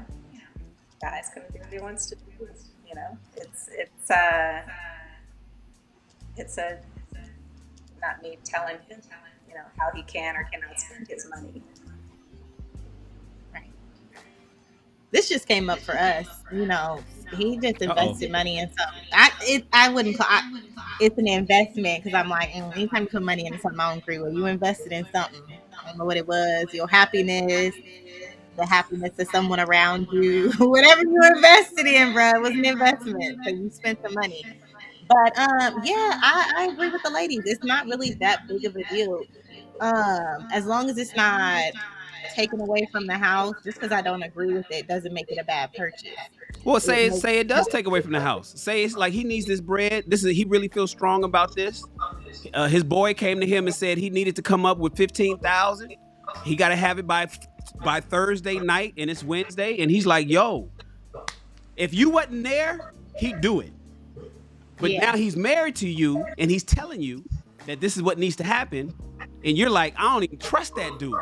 guy's gonna do what he wants to do. You know, it's a not me telling him, you know, how he can or cannot spend his money. Right. This just came up for us. You know, he just invested money in something. I wouldn't call it's an investment because I'm like, anytime you put money into something, I don't agree with. You invested in something. I don't know what it was. Your happiness, the happiness of someone around you, whatever you invested in, bro, it was an investment because you spent the money. But yeah, I agree with the ladies. It's not really that big of a deal. As long as it's not taken away from the house, just because I don't agree with it doesn't make it a bad purchase. Well, It makes say it does take away from the house. Say it's like he needs this bread. He really feels strong about this. His boy came to him and said he needed to come up with 15,000. He got to have it by Thursday night, and it's Wednesday. And he's like, "Yo, if you wasn't there, he'd do it." But now he's married to you, and he's telling you that this is what needs to happen, and you're like, "I don't even trust that dude."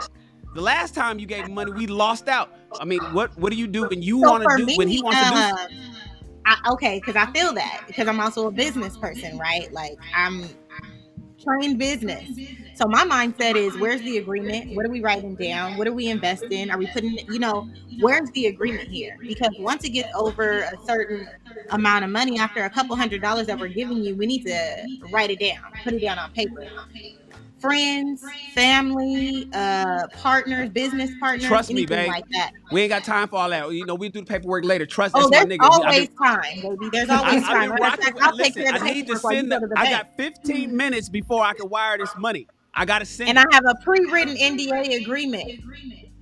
The last time you gave him money, we lost out. I mean, what do you do when you want to do when he wants to do? Okay, because I feel that because I'm also a business person, right? Like I'm trained business. So my mindset is, where's the agreement? What are we writing down? What are we investing? Are we putting, where's the agreement here? Because once it gets over a certain amount of money, after a couple $100s that we're giving you, we need to write it down, put it down on paper. Friends, family, partners, business partners, trust me, anything babe. like that. We ain't got time for all that. We do the paperwork later. Trust. Oh, that's there's my nigga. always time, baby. There's always time. I'll take care of the paperwork while you go to the bank. I got 15 minutes before I can wire this money. I gotta send and I have a pre-written NDA agreement,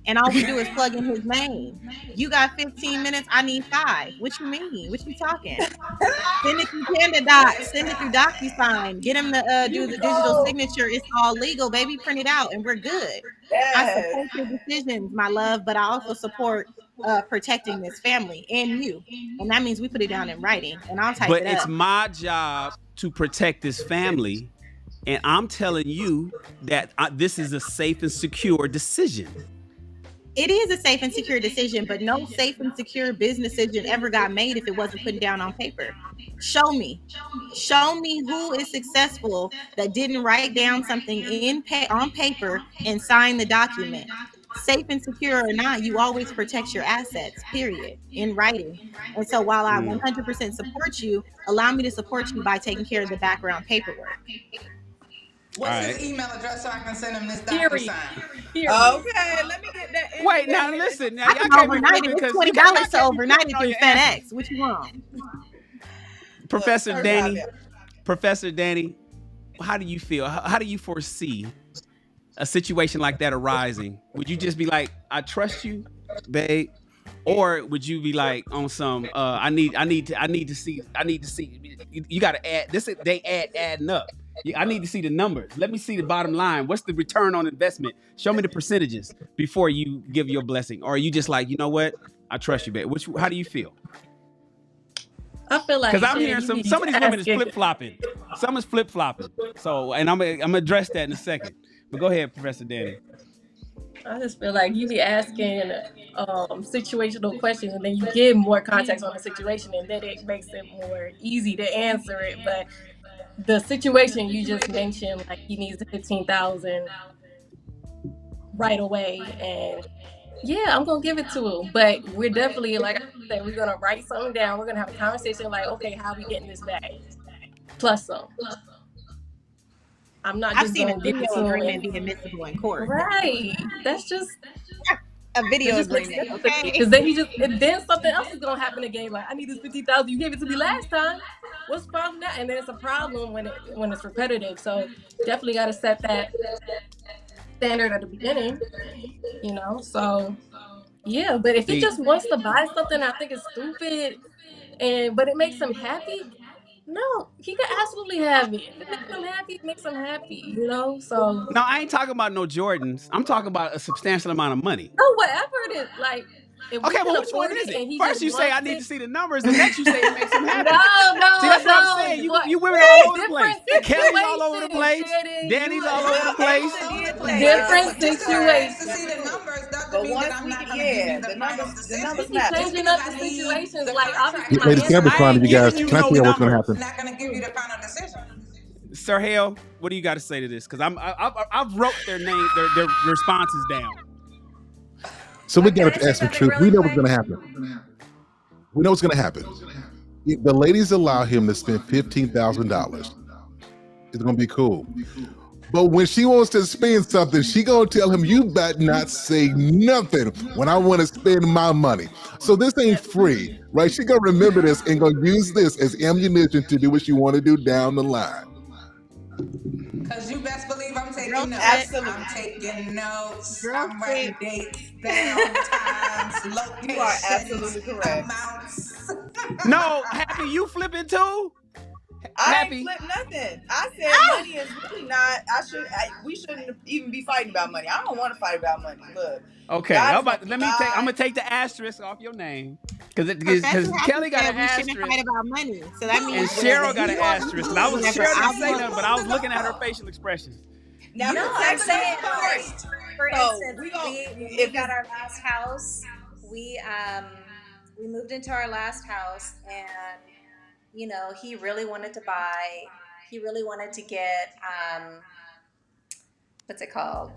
and all we do is plug in his name. You got 15 minutes. I need 5. What you mean? What you talking? Send it through PandaDoc. Send it through DocuSign. Get him to do the digital signature. It's all legal, baby. Print it out, and we're good. Yes. I support your decisions, my love, but I also support protecting this family and you, and that means we put it down in writing, and I'll type it up. But it's my job to protect this family, and I'm telling you that this is a safe and secure decision. It is a safe and secure decision, but no safe and secure business decision ever got made if it wasn't put down on paper. Show me who is successful that didn't write down something on paper and sign the document. Safe and secure or not, you always protect your assets, period, in writing. And so while I 100% support you, allow me to support you by taking care of the background paperwork. What's his email address so I can send him this DocuSign? Okay, let me get that. Wait, now listen. Now, I can overnight it. It's $20 to overnight it through FedEx. What you want? Professor Danny, how do you feel? How do you foresee a situation like that arising? Would you just be like, "I trust you, babe," or would you be like on some, "I need to see. You got to add this. They adding up. I need to see the numbers. Let me see the bottom line. What's the return on investment? Show me the percentages before you give your blessing." Or are you just like, "You know what? I trust you, babe." How do you feel? I feel like, because I'm hearing some of these women is flip flopping. Some is flip flopping. So, and I'm gonna address that in a second. But go ahead, Professor Danny. I just feel like you be asking situational questions, and then you give more context on the situation, and then it makes it more easy to answer it. But the situation you just mentioned, like he needs the 15,000 right away, and yeah, I'm gonna give it to him. But we're definitely, like I said, we're gonna write something down. We're gonna have a conversation, like, okay, how are we getting this back? Plus some. I'm not just I've seen a give it video to agreement him. be admissible in court. Right. That's just a video agreement. Okay. Because then something else is gonna happen again. Like, I need this 50,000. You gave it to me last time. What's the problem now? And then it's a problem when it's repetitive. So definitely got to set that standard at the beginning. So yeah. But if he just wants to buy something, I think it's stupid, but it makes him happy. No, he can absolutely have it. If it makes him happy, it makes him happy, So no, I ain't talking about no Jordans. I'm talking about a substantial amount of money. No, whatever it is, like. Okay, well, which one is it? First you say I need to see the numbers, and next you say it makes him happy. No. See, that's what I'm saying. You women all over the place. Kelly's all over the place. Danny's all over the place. Different situations. To see the numbers, But mean that once I'm we, not going to give yeah, you the the final numbers decision. matter. Just Changing because up the I need situations, the like contract obviously in my Ladies, can I hand, answer. respond to you guys? giving you Can I tell no you what's going to number. happen? I'm not going to give you the final decision. Sir Hale, what do you got to say to this? Because I've wrote their name, their responses down. So we Can I got to say ask the something truth. We really know what's quick? going to happen. We know what's going to happen. If the ladies allow him to spend $15,000, it's going to be cool. But when she wants to spend something, she gonna tell him, "You better not say nothing when I want to spend my money." So this ain't free, right? She gonna remember this and gonna use this as ammunition to do what she want to do down the line. Because you best believe I'm taking notes. Absolutely. I'm taking notes. Girl I'm said, writing dates down, times, You are locations, absolutely correct. amounts. No, Happy, you flipping too? I ain't Happy. flipped nothing. I said money is really not. We shouldn't even be fighting about money. I don't want to fight about money. Look, Okay, God I'm is gonna about, let me take. I'm provide. gonna take the asterisk off your name because Professor Happy Kelly got said an we shouldn't asterisk fight about money. So that and means Cheryl got an he wants- asterisk. And I was whenever Cheryl I didn't say want- nothing, but I was looking at her facial expressions. Now, No, protect I'm the saying, first. for So, instance, we gon- we if got it's- our last house. We moved into our last house, and you know, he really wanted to buy. He really wanted to get what's it called?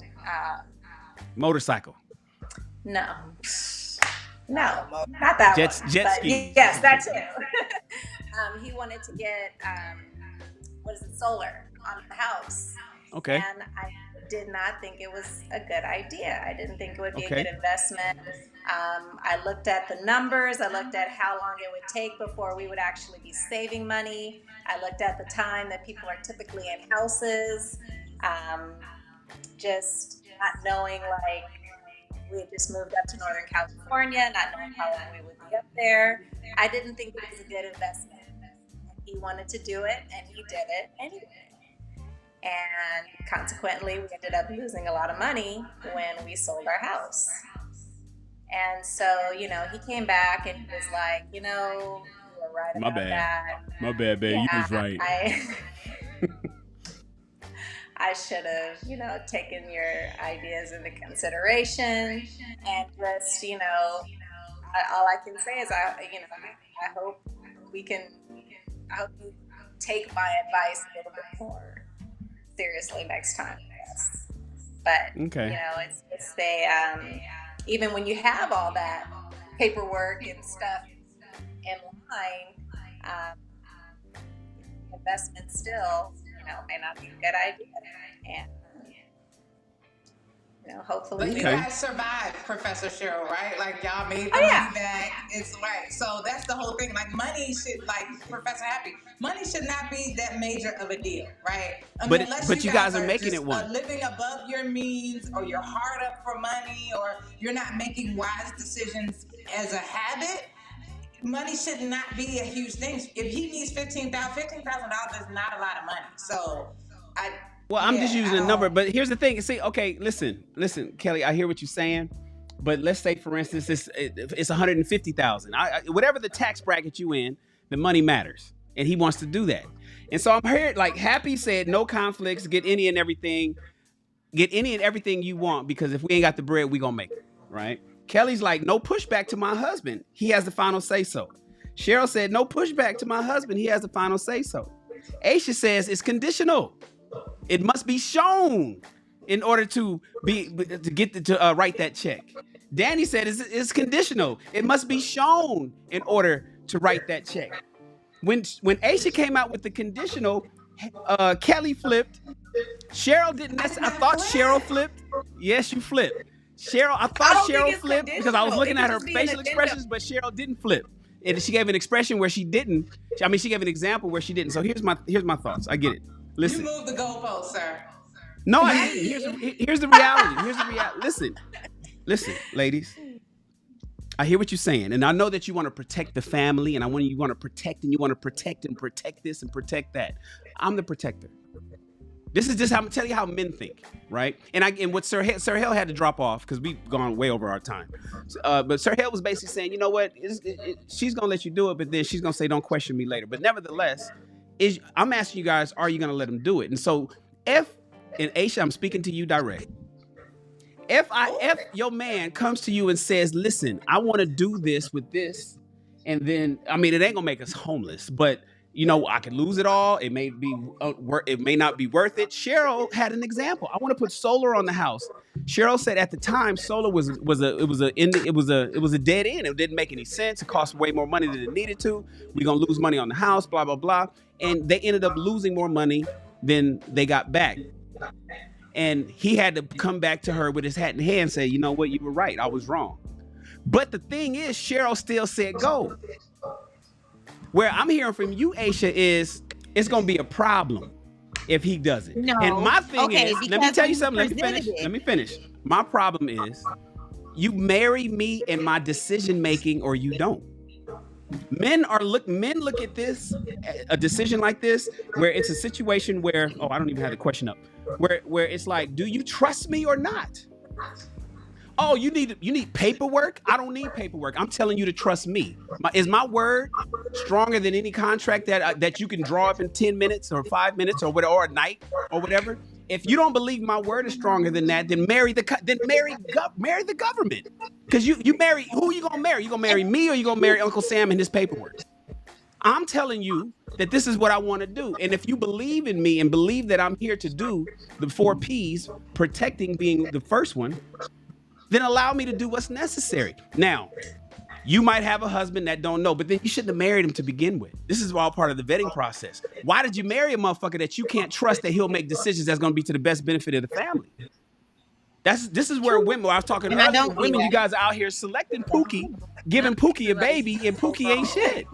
Motorcycle. No, not that Jet one. jet But skis. yes, that too. He wanted to get solar on the house. Okay. And I did not think it was a good idea. I didn't think it would be Okay. a good investment. I looked at the numbers. I looked at how long it would take before we would actually be saving money. I looked at the time that people are typically in houses. Just not knowing, like, we had just moved up to Northern California, not knowing how long we would be up there. I didn't think it was a good investment. He wanted to do it, and he did it anyway. And consequently, we ended up losing a lot of money when we sold our house. And so, you know, he came back and he was like, you know, you were right My about bad. that. My bad, babe. You was right. I should have, you know, taken your ideas into consideration, and just, you know, all I can say is I hope I hope you take my advice a little bit more seriously next time. Yes. But Okay. you know, it's even when you have all that paperwork and stuff in line, investment still, you know, may not be a good idea. And you know, hopefully. But you guys survived, Professor Cheryl, right? Like y'all made the money back. It's right. So that's the whole thing. Like money should, like Professor Happy, money should not be that major of a deal, right? I mean, unless but you guys are making just, it one. living above your means, or you're hard up for money, or you're not making wise decisions as a habit. Money should not be a huge thing. If he needs $15,000 is not a lot of money. So I'm just using a number, but here's the thing. See, okay, listen, Kelly, I hear what you're saying, but let's say, for instance, it's $150,000. Whatever the tax bracket you in, the money matters, and he wants to do that. And so I'm here, like Happy said, no conflicts, get any and everything you want, because if we ain't got the bread, we gonna make it, right? Kelly's like, no pushback to my husband. He has the final say so. Cheryl said, no pushback to my husband. He has the final say so. Aisha says it's conditional. It must be shown in order to write that check. Danny said it's conditional. It must be shown in order to write that check. When Aisha came out with the conditional, Kelly flipped. Cheryl didn't. I thought Cheryl flipped. Yes, you flipped. Cheryl, I thought Cheryl flipped because I was looking at her facial expressions, but Cheryl didn't flip. And she gave an expression where she didn't. I mean, she gave an example where she didn't. So here's my thoughts. I get it. Listen. You moved the goalpost, sir. No, I didn't. Here's the reality. Here's the reality. Listen, ladies. I hear what you're saying, and I know that you want to protect the family, and you want to protect this and protect that. I'm the protector. This is just how I'm telling you how men think, right? And what Sir Hale had to drop off because we've gone way over our time. But Sir Hale was basically saying, you know what? She's gonna let you do it, but then she's gonna say, "Don't question me later." But nevertheless, I'm asking you guys, are you gonna let him do it? And so, and Aisha, I'm speaking to you direct. If your man comes to you and says, "Listen, I want to do this with this," and then I mean, it ain't gonna make us homeless, but you know, I could lose it all. It may be, it may not be worth it. Cheryl had an example. I want to put solar on the house. Cheryl said at the time, solar was a dead end. It didn't make any sense. It cost way more money than it needed to. We're gonna lose money on the house. Blah blah blah. And they ended up losing more money than they got back. And he had to come back to her with his hat in hand and say, "You know what? You were right. I was wrong." But the thing is, Cheryl still said go. Where I'm hearing from you, Aisha, is it's going to be a problem if he doesn't. No. And my thing is, let me tell you something. Let me finish. My problem is you marry me in my decision making or you don't. Men look at this, a decision like this, where it's a situation where, I don't even have the question up, where it's like, do you trust me or not? Oh, you need paperwork? I don't need paperwork. I'm telling you to trust me. Is my word stronger than any contract that you can draw up in 10 minutes or 5 minutes or whatever, or a night or whatever? If you don't believe my word is stronger than that, then marry the government. Because you marry, who you gonna marry? You gonna marry me or you gonna marry Uncle Sam and his paperwork? I'm telling you that this is what I want to do. And if you believe in me and believe that I'm here to do the 4 P's, protecting being the first one, then allow me to do what's necessary. Now, you might have a husband that don't know, but then you shouldn't have married him to begin with. This is all part of the vetting process. Why did you marry a motherfucker that you can't trust that he'll make decisions that's going to be to the best benefit of the family? This is where women, I was talking earlier, women, you guys are out here selecting Pookie, giving Pookie a baby, and Pookie ain't shit.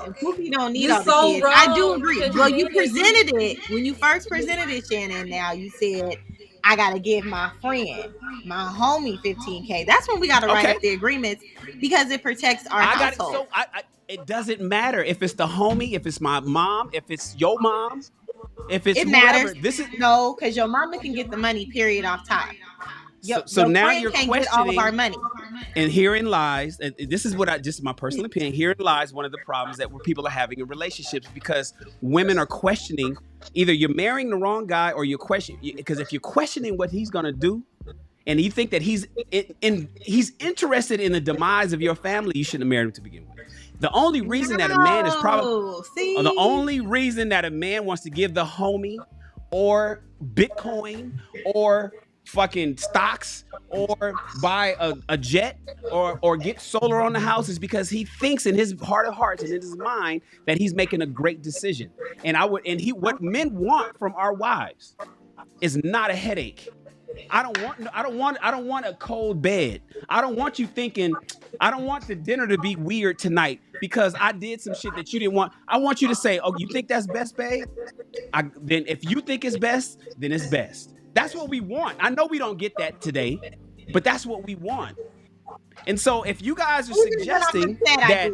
And Pookie don't need all the kids. I do agree. Well, you presented it, when you first presented it, Shannon, now you said, I got to give my friend, my homie, $15K. That's when we got to write up the agreements because it protects our household. It doesn't matter if it's the homie, if it's my mom, if it's your mom, if it's matters. Whoever. No, because your mama can get the money, period, off top. So now you're questioning questioning all of our money. And herein lies, and this is my personal opinion, herein lies one of the problems that people are having in relationships, because women are questioning, either you're marrying the wrong guy or you're questioning, because if you're questioning what he's going to do and you think that he's interested in the demise of your family, you shouldn't have married him to begin with. The only reason that a man is the only reason that a man wants to give the homie or Bitcoin or fucking stocks or buy a jet or get solar on the house is because he thinks in his heart of hearts and in his mind that he's making a great decision. What men want from our wives is not a headache. I don't want a cold bed. I don't want you thinking, I don't want the dinner to be weird tonight because I did some shit that you didn't want. I want you to say, "Oh, you think that's best, babe?" Then if you think it's best, then it's best. That's what we want. I know we don't get that today, but that's what we want. And so if you guys are suggesting that,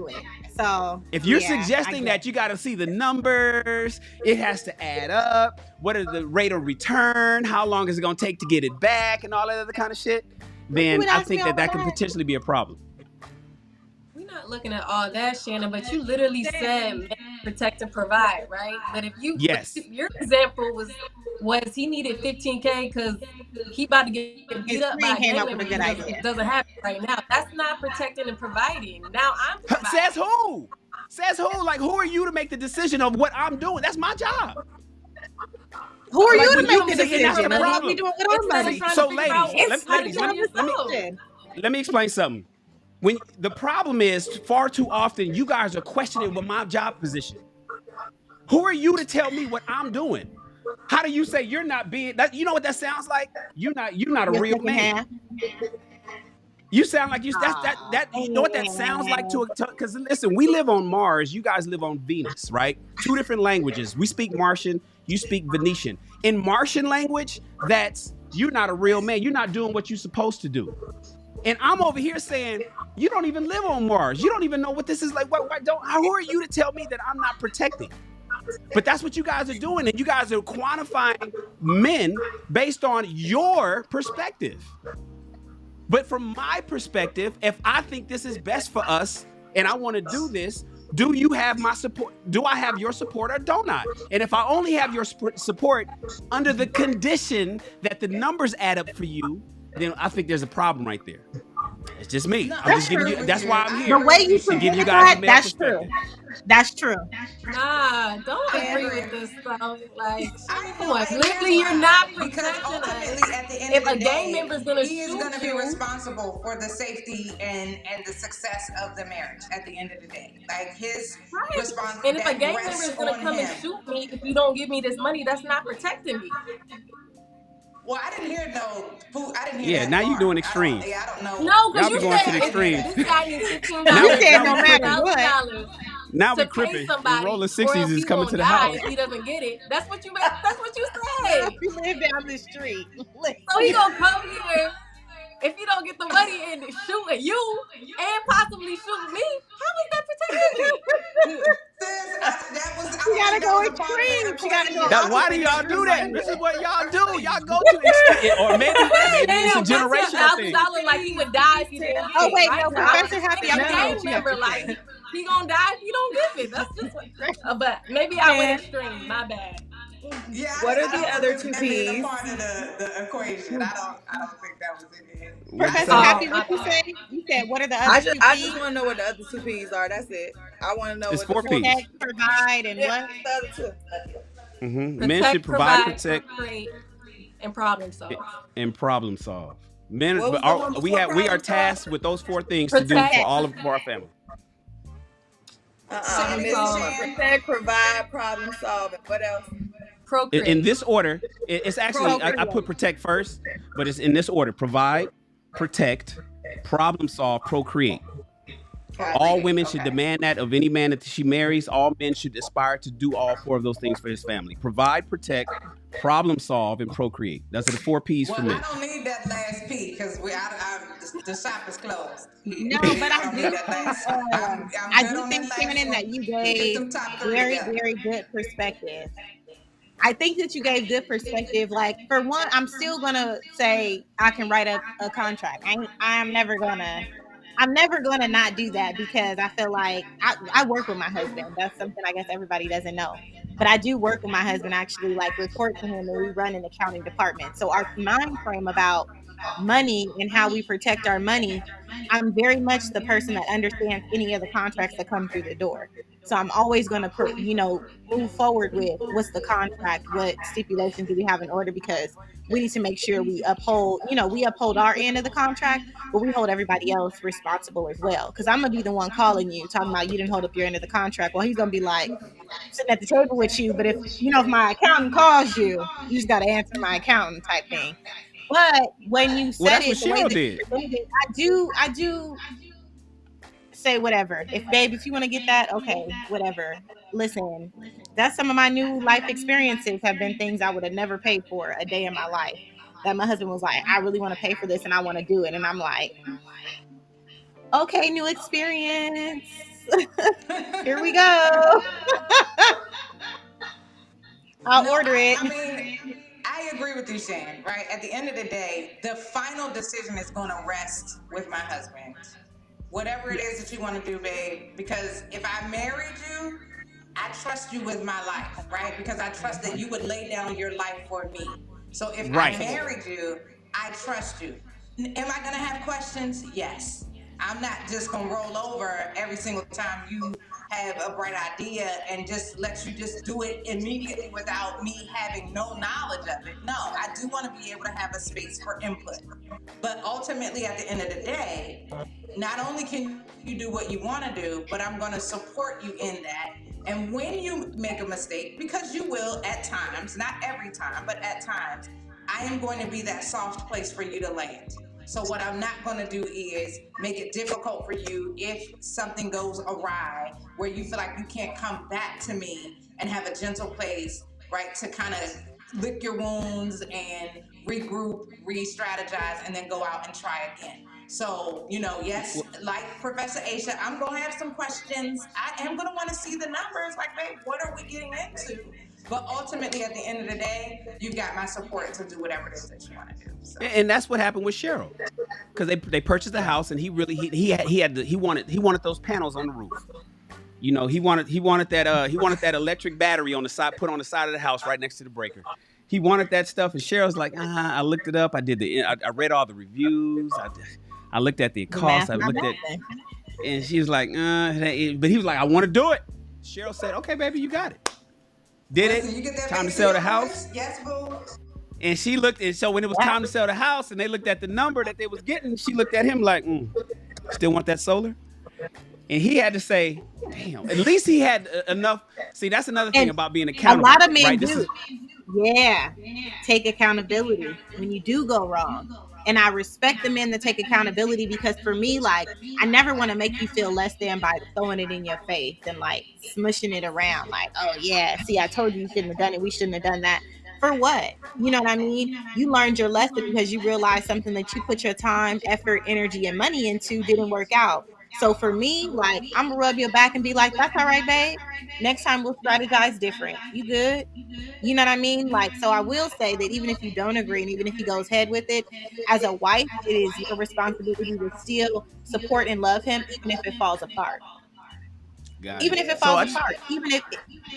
if you're suggesting that you got to see the numbers, it has to add up, what is the rate of return, how long is it going to take to get it back, and all that other kind of shit, then I think that could potentially be a problem. We're not looking at all that, Shannon, but you literally said protect and provide, right? But if your example was he needed $15K because he about to get beat up by a gang member because doesn't happen right now. That's not protecting and providing. Now I'm providing. Says who? Says who? Like, who are you to make the decision of what I'm doing? That's my job. Who are you to make the decision? That's the problem. We doing with our money. So, ladies, let me explain something. When the problem is, far too often you guys are questioning what my job position. Who are you to tell me what I'm doing? How do you say you're not being that? You know what that sounds like? You're not a real man. You sound like you know what that sounds like because listen, we live on Mars, you guys live on Venus, right? 2 different languages. We speak Martian, you speak Venetian. In Martian language, that's you're not a real man. You're not doing what you're supposed to do. And I'm over here saying, you don't even live on Mars. You don't even know what this is like. Who are you to tell me that I'm not protecting? But that's what you guys are doing. And you guys are quantifying men based on your perspective. But from my perspective, if I think this is best for us and I want to do this, Do you have my support? Do I have your support or don't I? And if I only have your support under the condition that the numbers add up for you, then I think there's a problem right there. It's just me. No, I'm just I giving agree you. with That's you. why I'm I here The way you to give you presented guys a that, male that's true. perspective. That's true. Nah, don't I agree agree. with this stuff. Like, I come know, on, and clearly here's you're not why. Because protecting us. ultimately, at the end If of a the gang day, member's gonna he is shoot going to be you, responsible for the safety and the success of the marriage. At the end of the day, like his right? response And if a that gang member rests is gonna on come and him. shoot me if you don't give me this money, that's not protecting me. Well, I didn't hear I didn't hear Yeah, that now you part. doing extremes. I don't know. No, because Y'all you be going to said the if extremes. this guy needs $15 Now You we said now no we matter cripping. what. $15 Now we to pay cripping. somebody, Rolling or 60s else is he's coming gonna to the die house. if he doesn't get it. That's what you Well, said. we live down the street. So he gonna come here if you don't get the money and shooting you and possibly shoot me. How is that protecting me? She gotta go a part of that extreme. She gotta go equation. Now, why do opposite y'all do that? extreme. This is what y'all do. Y'all go to extreme, or maybe it's a Damn, that's generational thing. $1,000 like he would die if he didn't get Oh it. wait, Right? no, Professor Happy. And I a know gang what you have member to like say. he gonna die if you don't give it. That's just what. But maybe I went extreme. My bad. Yeah, What are I the don't other think two that being P's? a part of the equation. I don't think that was in there. What'd you Professor say? Happy, my what you bad. say? You said what are the I other just two I P's? just want to know what the other two P's are. That's it. I want to know It's what the 4 four P's. Protect, provide, and Yeah, what? the other two. Men should provide, protect, procreate, and problem solve. and problem solve. Men, What was but the one we before are problem tasked solve? with those 4 things to do Protect. for all of our family. Say I'm it missing again, one. Shan. Protect, provide, problem solve, and what else? Procreate. In this order, it's actually I put protect first, but it's in this order: provide, protect, problem solve, procreate. All women should demand that of any man that she marries. All men should aspire to do all 4 of those things for his family: provide, protect, problem solve, and procreate. Those are the 4 P's for Well, men. I don't need that last P because the shop is closed. No, but I don't need that last. I'm I good do on think, that last Shannon, one. that you Get gave them top 3 very, together. very good perspective. I think that you gave good perspective. Like, for one, I'm still gonna say I can write a contract. I'm never gonna not do that because I feel like I work with my husband. That's something I guess everybody doesn't know. But I do work with my husband. I actually like report to him, and we run an accounting department. So our mind frame about money and how we protect our money, I'm very much the person that understands any of the contracts that come through the door. So I'm always going to, move forward with what's the contract, what stipulations do we have in order, because we need to make sure we uphold our end of the contract, but we hold everybody else responsible as well. Because I'm gonna be the one calling you, talking about you didn't hold up your end of the contract. Well, he's gonna be like sitting at the table with you, but if my accountant calls you, you just got to answer my accountant type thing. But when you Well, said that's it what the way Cheryl that you did. presented it, I do say whatever. If you want to get that, okay, whatever. Listen, that's some of my new life experiences have been things I would have never paid for a day in my life. That my husband was like, I really want to pay for this and I want to do it. And I'm like, okay, new experience. Here we go. I'll order it. I mean, I agree with you, Shan, right? At the end of the day, the final decision is going to rest with my husband. Whatever it is that you want to do, babe, because if I married you, I trust you with my life, right? Because I trust that you would lay down your life for me. So if Right. I married you, I trust you. Am I going to have questions? Yes. I'm not just going to roll over every single time you have a bright idea and just let you just do it immediately without me having no knowledge of it. No, I do want to be able to have a space for input. But ultimately, at the end of the day, not only can you do what you want to do, but I'm going to support you in that. And when you make a mistake, because you will at times, not every time, but at times, I am going to be that soft place for you to land. So what I'm not going to do is make it difficult for you if something goes awry, where you feel like you can't come back to me and have a gentle place, right, to kind of lick your wounds and regroup, re-strategize, and then go out and try again. So, yes, like Professor Aisha, I'm going to have some questions. I am going to want to see the numbers. Like, babe, what are we getting into? But ultimately, at the end of the day, you've got my support to do whatever it is that you want to do. So. And that's what happened with Cheryl, because they purchased the house, and he wanted those panels on the roof. You know, he wanted that electric battery on the side, put on the side of the house right next to the breaker. He wanted that stuff, and Cheryl's like, I looked it up. I read all the reviews. I looked at the cost. I looked at, and she was like, but he was like, I want to do it. Cheryl said, okay, baby, you got it. Did it? Time to sell the house. Yes, boo. And she looked, and so when it was time to sell the house, and they looked at the number that they was getting, she looked at him like, still want that solar? And he had to say, damn, at least he had enough. See, that's another thing about being accountable. A lot of men right? do. Take accountability when you do go wrong. And I respect the men that take accountability, because for me, like, I never want to make you feel less than by throwing it in your face and like smushing it around. Like, oh yeah, see, I told you shouldn't have done it. We shouldn't have done that. For what? You know what I mean? You learned your lesson because you realized something that you put your time, effort, energy, and money into didn't work out. So for me, like, I'm gonna rub your back and be like, that's all right, babe. Next time we'll strategize different. You good? You know what I mean? Like, so I will say that even if you don't agree and even if he goes ahead with it, as a wife, it is your responsibility to still support and love him, even if it falls apart. Even if it falls apart, even if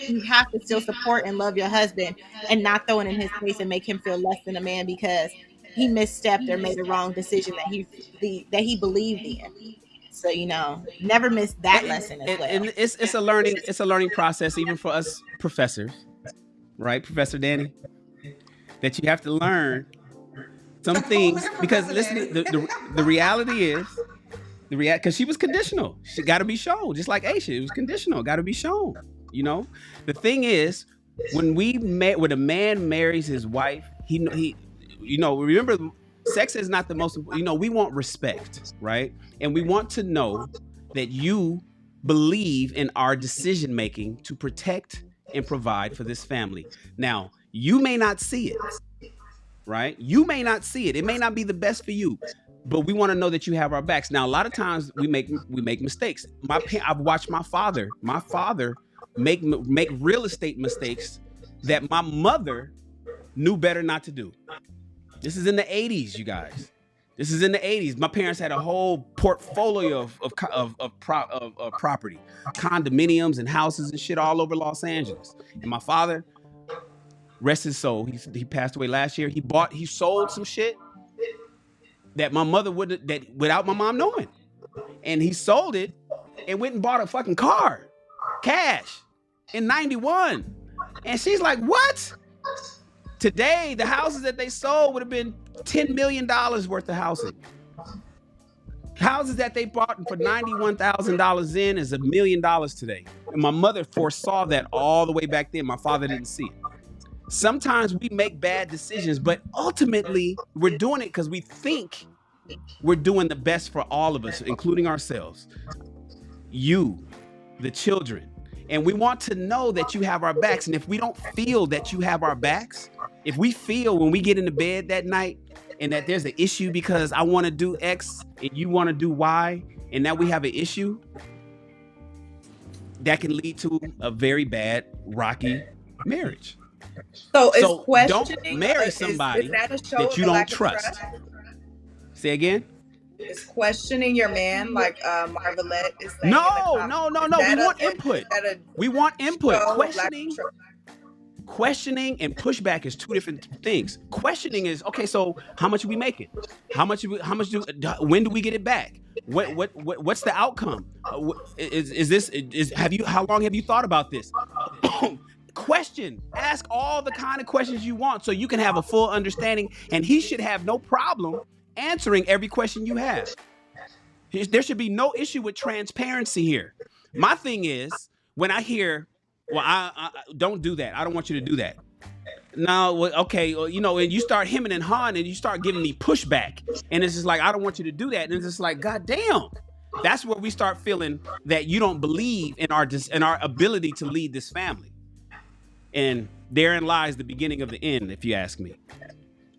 you have to still support and love your husband and not throw it in his face and make him feel less than a man because he misstepped or made a wrong decision that he believed in. So, you know, never miss that lesson as well. And it's a learning process, even for us professors, right, Professor Danny, that you have to learn some things, because listen, the reality is, because she was conditional. She got to be shown, just like Aisha. It was conditional, got to be shown. You know, the thing is, when a man marries his wife, he you know, remember, sex is not the most, you know, we want respect, right? And we want to know that you believe in our decision making to protect and provide for this family. Now, you may not see it, right? You may not see it. It may not be the best for you, but we want to know that you have our backs. Now, a lot of times we make mistakes. I've watched my father make real estate mistakes that my mother knew better not to do. This is in the 80s, you guys. This is in the 80s. My parents had a whole portfolio of property, condominiums and houses and shit all over Los Angeles. And my father, rest his soul, he passed away last year. He sold some shit that my mother without my mom knowing. And he sold it and went and bought a fucking car, cash, in 91. And she's like, what? Today, the houses that they sold would have been $10 million worth of housing. Houses that they bought for $91,000 in is $1 million today. And my mother foresaw that all the way back then. My father didn't see it. Sometimes we make bad decisions, but ultimately we're doing it because we think we're doing the best for all of us, including ourselves. You, the children. And we want to know that you have our backs. And if we don't feel that you have our backs, if we feel when we get into bed that night and that there's an issue because I want to do X and you want to do Y, and now we have an issue, that can lead to a very bad, rocky marriage. So don't marry somebody that you don't trust. Say again? Is questioning your man like Marvelette is saying? No. We want input. Questioning and pushback is two different things. Questioning is, okay, so how much are we making? When do we get it back? What's the outcome? How long have you thought about this? Question. Ask all the kind of questions you want so you can have a full understanding, and he should have no problem answering every question you have. There should be no issue with transparency here. My thing is, when I hear, well, I don't do that. I don't want you to do that. No, okay, you know, and you start hemming and hawing and you start giving me pushback. And it's just like, I don't want you to do that. And it's just like, God damn. That's where we start feeling that you don't believe in our ability to lead this family. And therein lies the beginning of the end, if you ask me.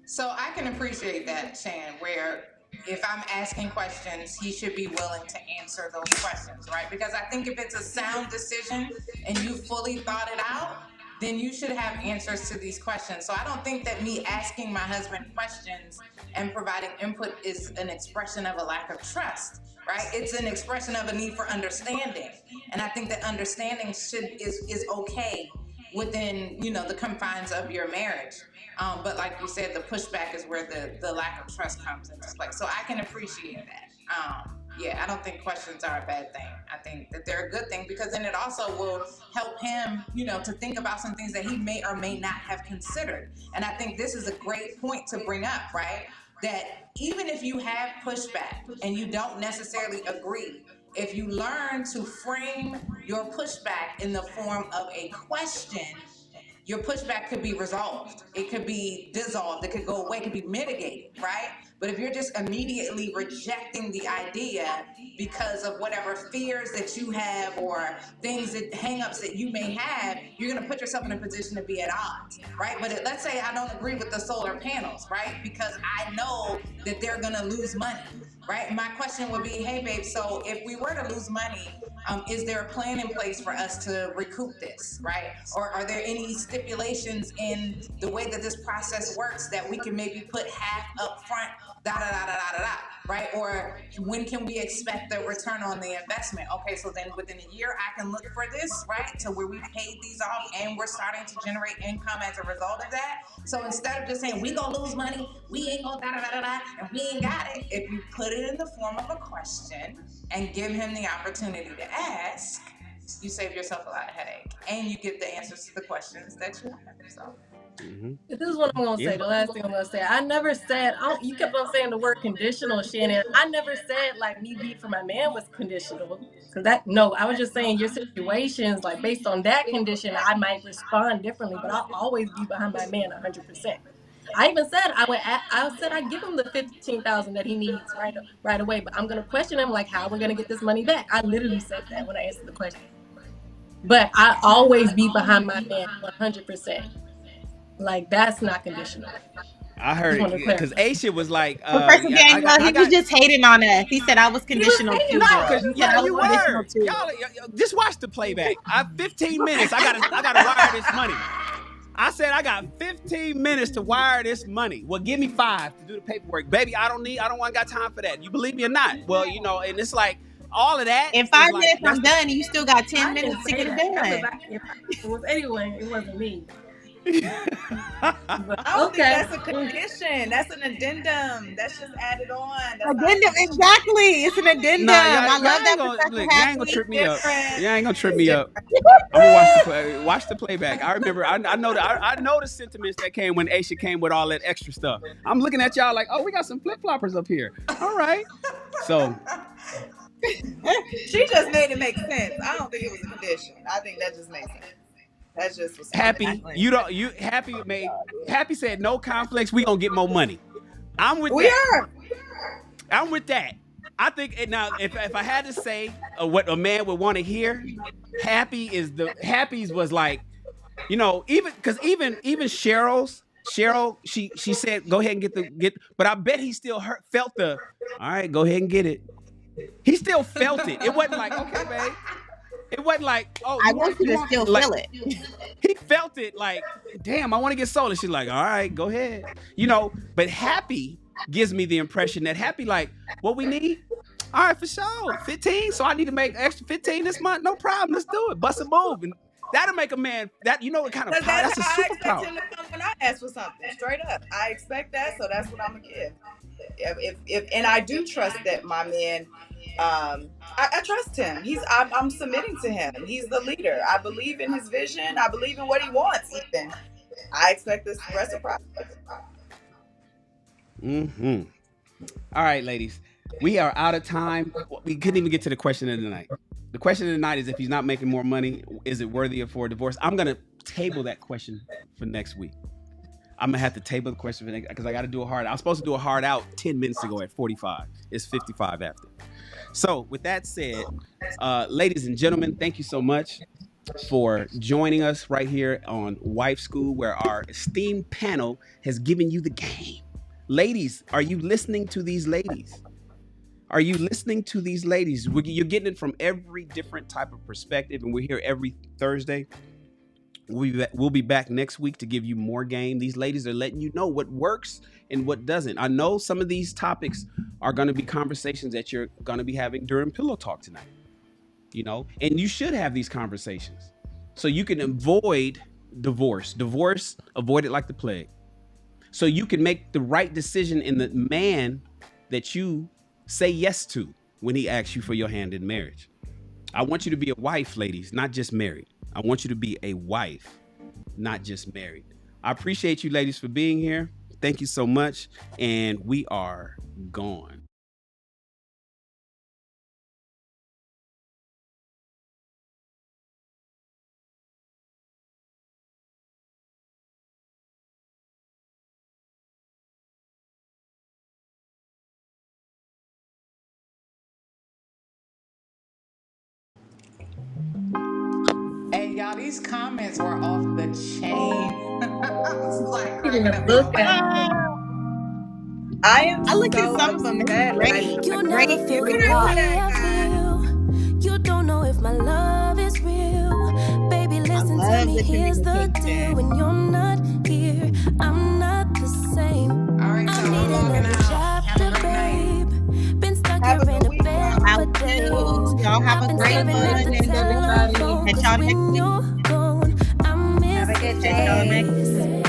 So I can appreciate that, Shannon, where if I'm asking questions, he should be willing to answer those questions, right? Because I think if it's a sound decision and you fully thought it out, then you should have answers to these questions. So I don't think that me asking my husband questions and providing input is an expression of a lack of trust, right? It's an expression of a need for understanding. And I think that understanding is okay within, you know, the confines of your marriage. But like you said, the pushback is where the lack of trust comes into play. So I can appreciate that. Yeah, I don't think questions are a bad thing. I think that they're a good thing because then it also will help him, you know, to think about some things that he may or may not have considered. And I think this is a great point to bring up, right? That even if you have pushback and you don't necessarily agree, if you learn to frame your pushback in the form of a question, your pushback could be resolved. It could be dissolved. It could go away. It could be mitigated, right? But if you're just immediately rejecting the idea because of whatever fears that you have or things that hangups that you may have, you're going to put yourself in a position to be at odds, right? But let's say I don't agree with the solar panels, right? Because I know that they're going to lose money, right? My question would be, hey, babe, so if we were to lose money, is there a plan in place for us to recoup this, right? Or are there any stipulations in the way that this process works that we can maybe put half up front, right? Or when can we expect the return on the investment? Okay, so then within a year, I can look for this, right? To where we paid these off and we're starting to generate income as a result of that. So instead of just saying, we gonna lose money, we ain't gonna and we ain't got it. If you put it in the form of a question and give him the opportunity to ask, you save yourself a lot of headache and you get the answers to the questions that you have. So. This is what I'm gonna say. The last thing I'm gonna say. I never said. You kept on saying the word conditional, Shannon. I never said like me being for my man was conditional. Cause I was just saying your situations, like based on that condition, I might respond differently, but I'll always be behind my man 100%. I even said I'd give him the $15,000 that he needs right away, but I'm gonna question him like how we're gonna get this money back. I literally said that when I answered the question. But I always be behind my man 100%. Like that's not conditional. I heard it because Aisha was like, Professor Daniel, he was just hating on us. He said I was conditional too. No, because you were. Y'all, just watch the playback. I have 15 minutes. I gotta wire this money. I said I got 15 minutes to wire this money. Well, give me 5 to do the paperwork, baby. I don't got time for that. You believe me or not? Well, you know, and it's like all of that. In 5 minutes, I'm done. And you still got 10 minutes to get it done. It was anyway. It wasn't me. I don't think that's a condition. That's an addendum. That's just added on. Addendum, exactly. It's an addendum. I love that. You ain't gonna trip me up. You ain't gonna trip me up. I'm gonna watch the playback. I remember. I know the sentiments that came when Aisha came with all that extra stuff. I'm looking at y'all like, oh, we got some flip floppers up here. All right. So she just made it make sense. I don't think it was a condition. I think that just makes sense. That's just what's Happy. Happy said no conflicts. We gonna get more money. I'm with that. I'm with that. I think now if I had to say what a man would want to hear, Happy's was like, you know, even Cheryl, she said go ahead and get, but I bet he still felt all right, go ahead and get it. He still felt it. It wasn't like, okay, babe. It wasn't like, oh, I want you to still feel it. He felt it like, damn, I want to get sold. And she's like, all right, go ahead. You know, but Happy gives me the impression that Happy like, what we need? All right, for sure. 15. So I need to make extra 15 this month. No problem. Let's do it. Bust a move. And that'll make a man, that, you know what kind of power? That's a superpower. I expect him to come when I ask for something. Straight up. I expect that. So that's what I'm going to give. If and I do trust that my man, I trust him. I'm submitting to him. He's the leader. I believe in his vision. I believe in what he wants. Even I expect this reciprocity. All right, ladies, we are out of time. We couldn't even get to the question of the night. The question of the night is: if he's not making more money, is it worthy for a divorce? I'm gonna table that question for next week. I'm gonna have to table the question for next because I got to do a hard. I was supposed to do a hard out 10 minutes ago at 45. It's 55 after. So with that said, ladies and gentlemen, thank you so much for joining us right here on Wife School, where our esteemed panel has given you the game. Ladies, are you listening to these ladies? Are you listening to these ladies? You're getting it from every different type of perspective, and we're here every Thursday. We'll be back next week to give you more game. These ladies are letting you know what works and what doesn't. I know some of these topics are going to be conversations that you're going to be having during Pillow Talk tonight. You know, and you should have these conversations so you can avoid divorce. Avoid it like the plague. So you can make the right decision in the man that you say yes to when he asks you for your hand in marriage. I want you to be a wife, ladies, not just married. I want you to be a wife, not just married. I appreciate you ladies for being here. Thank you so much. And we are gone. Hey, y'all, these comments were off the chain. I was like, Even cracking up. look at I am I look so at some of them. upset. Great. Like, You Great. never feel the Good for way that I guy. feel. You don't know if my love is real. Baby, listen to love me, the here's the communication. deal. When you're not here, I'm not the same. All right, I y'all, need I'm logging another out. Have a chapter, great night. babe. Been stuck Have a here in good a week, bed y'all. for Out days. too. Y'all have I've a been great staring at the Monday, everybody. telephone, Catch 'cause y'all next when week. you're gone, I miss Have a the good Catch y'all day. next week. face.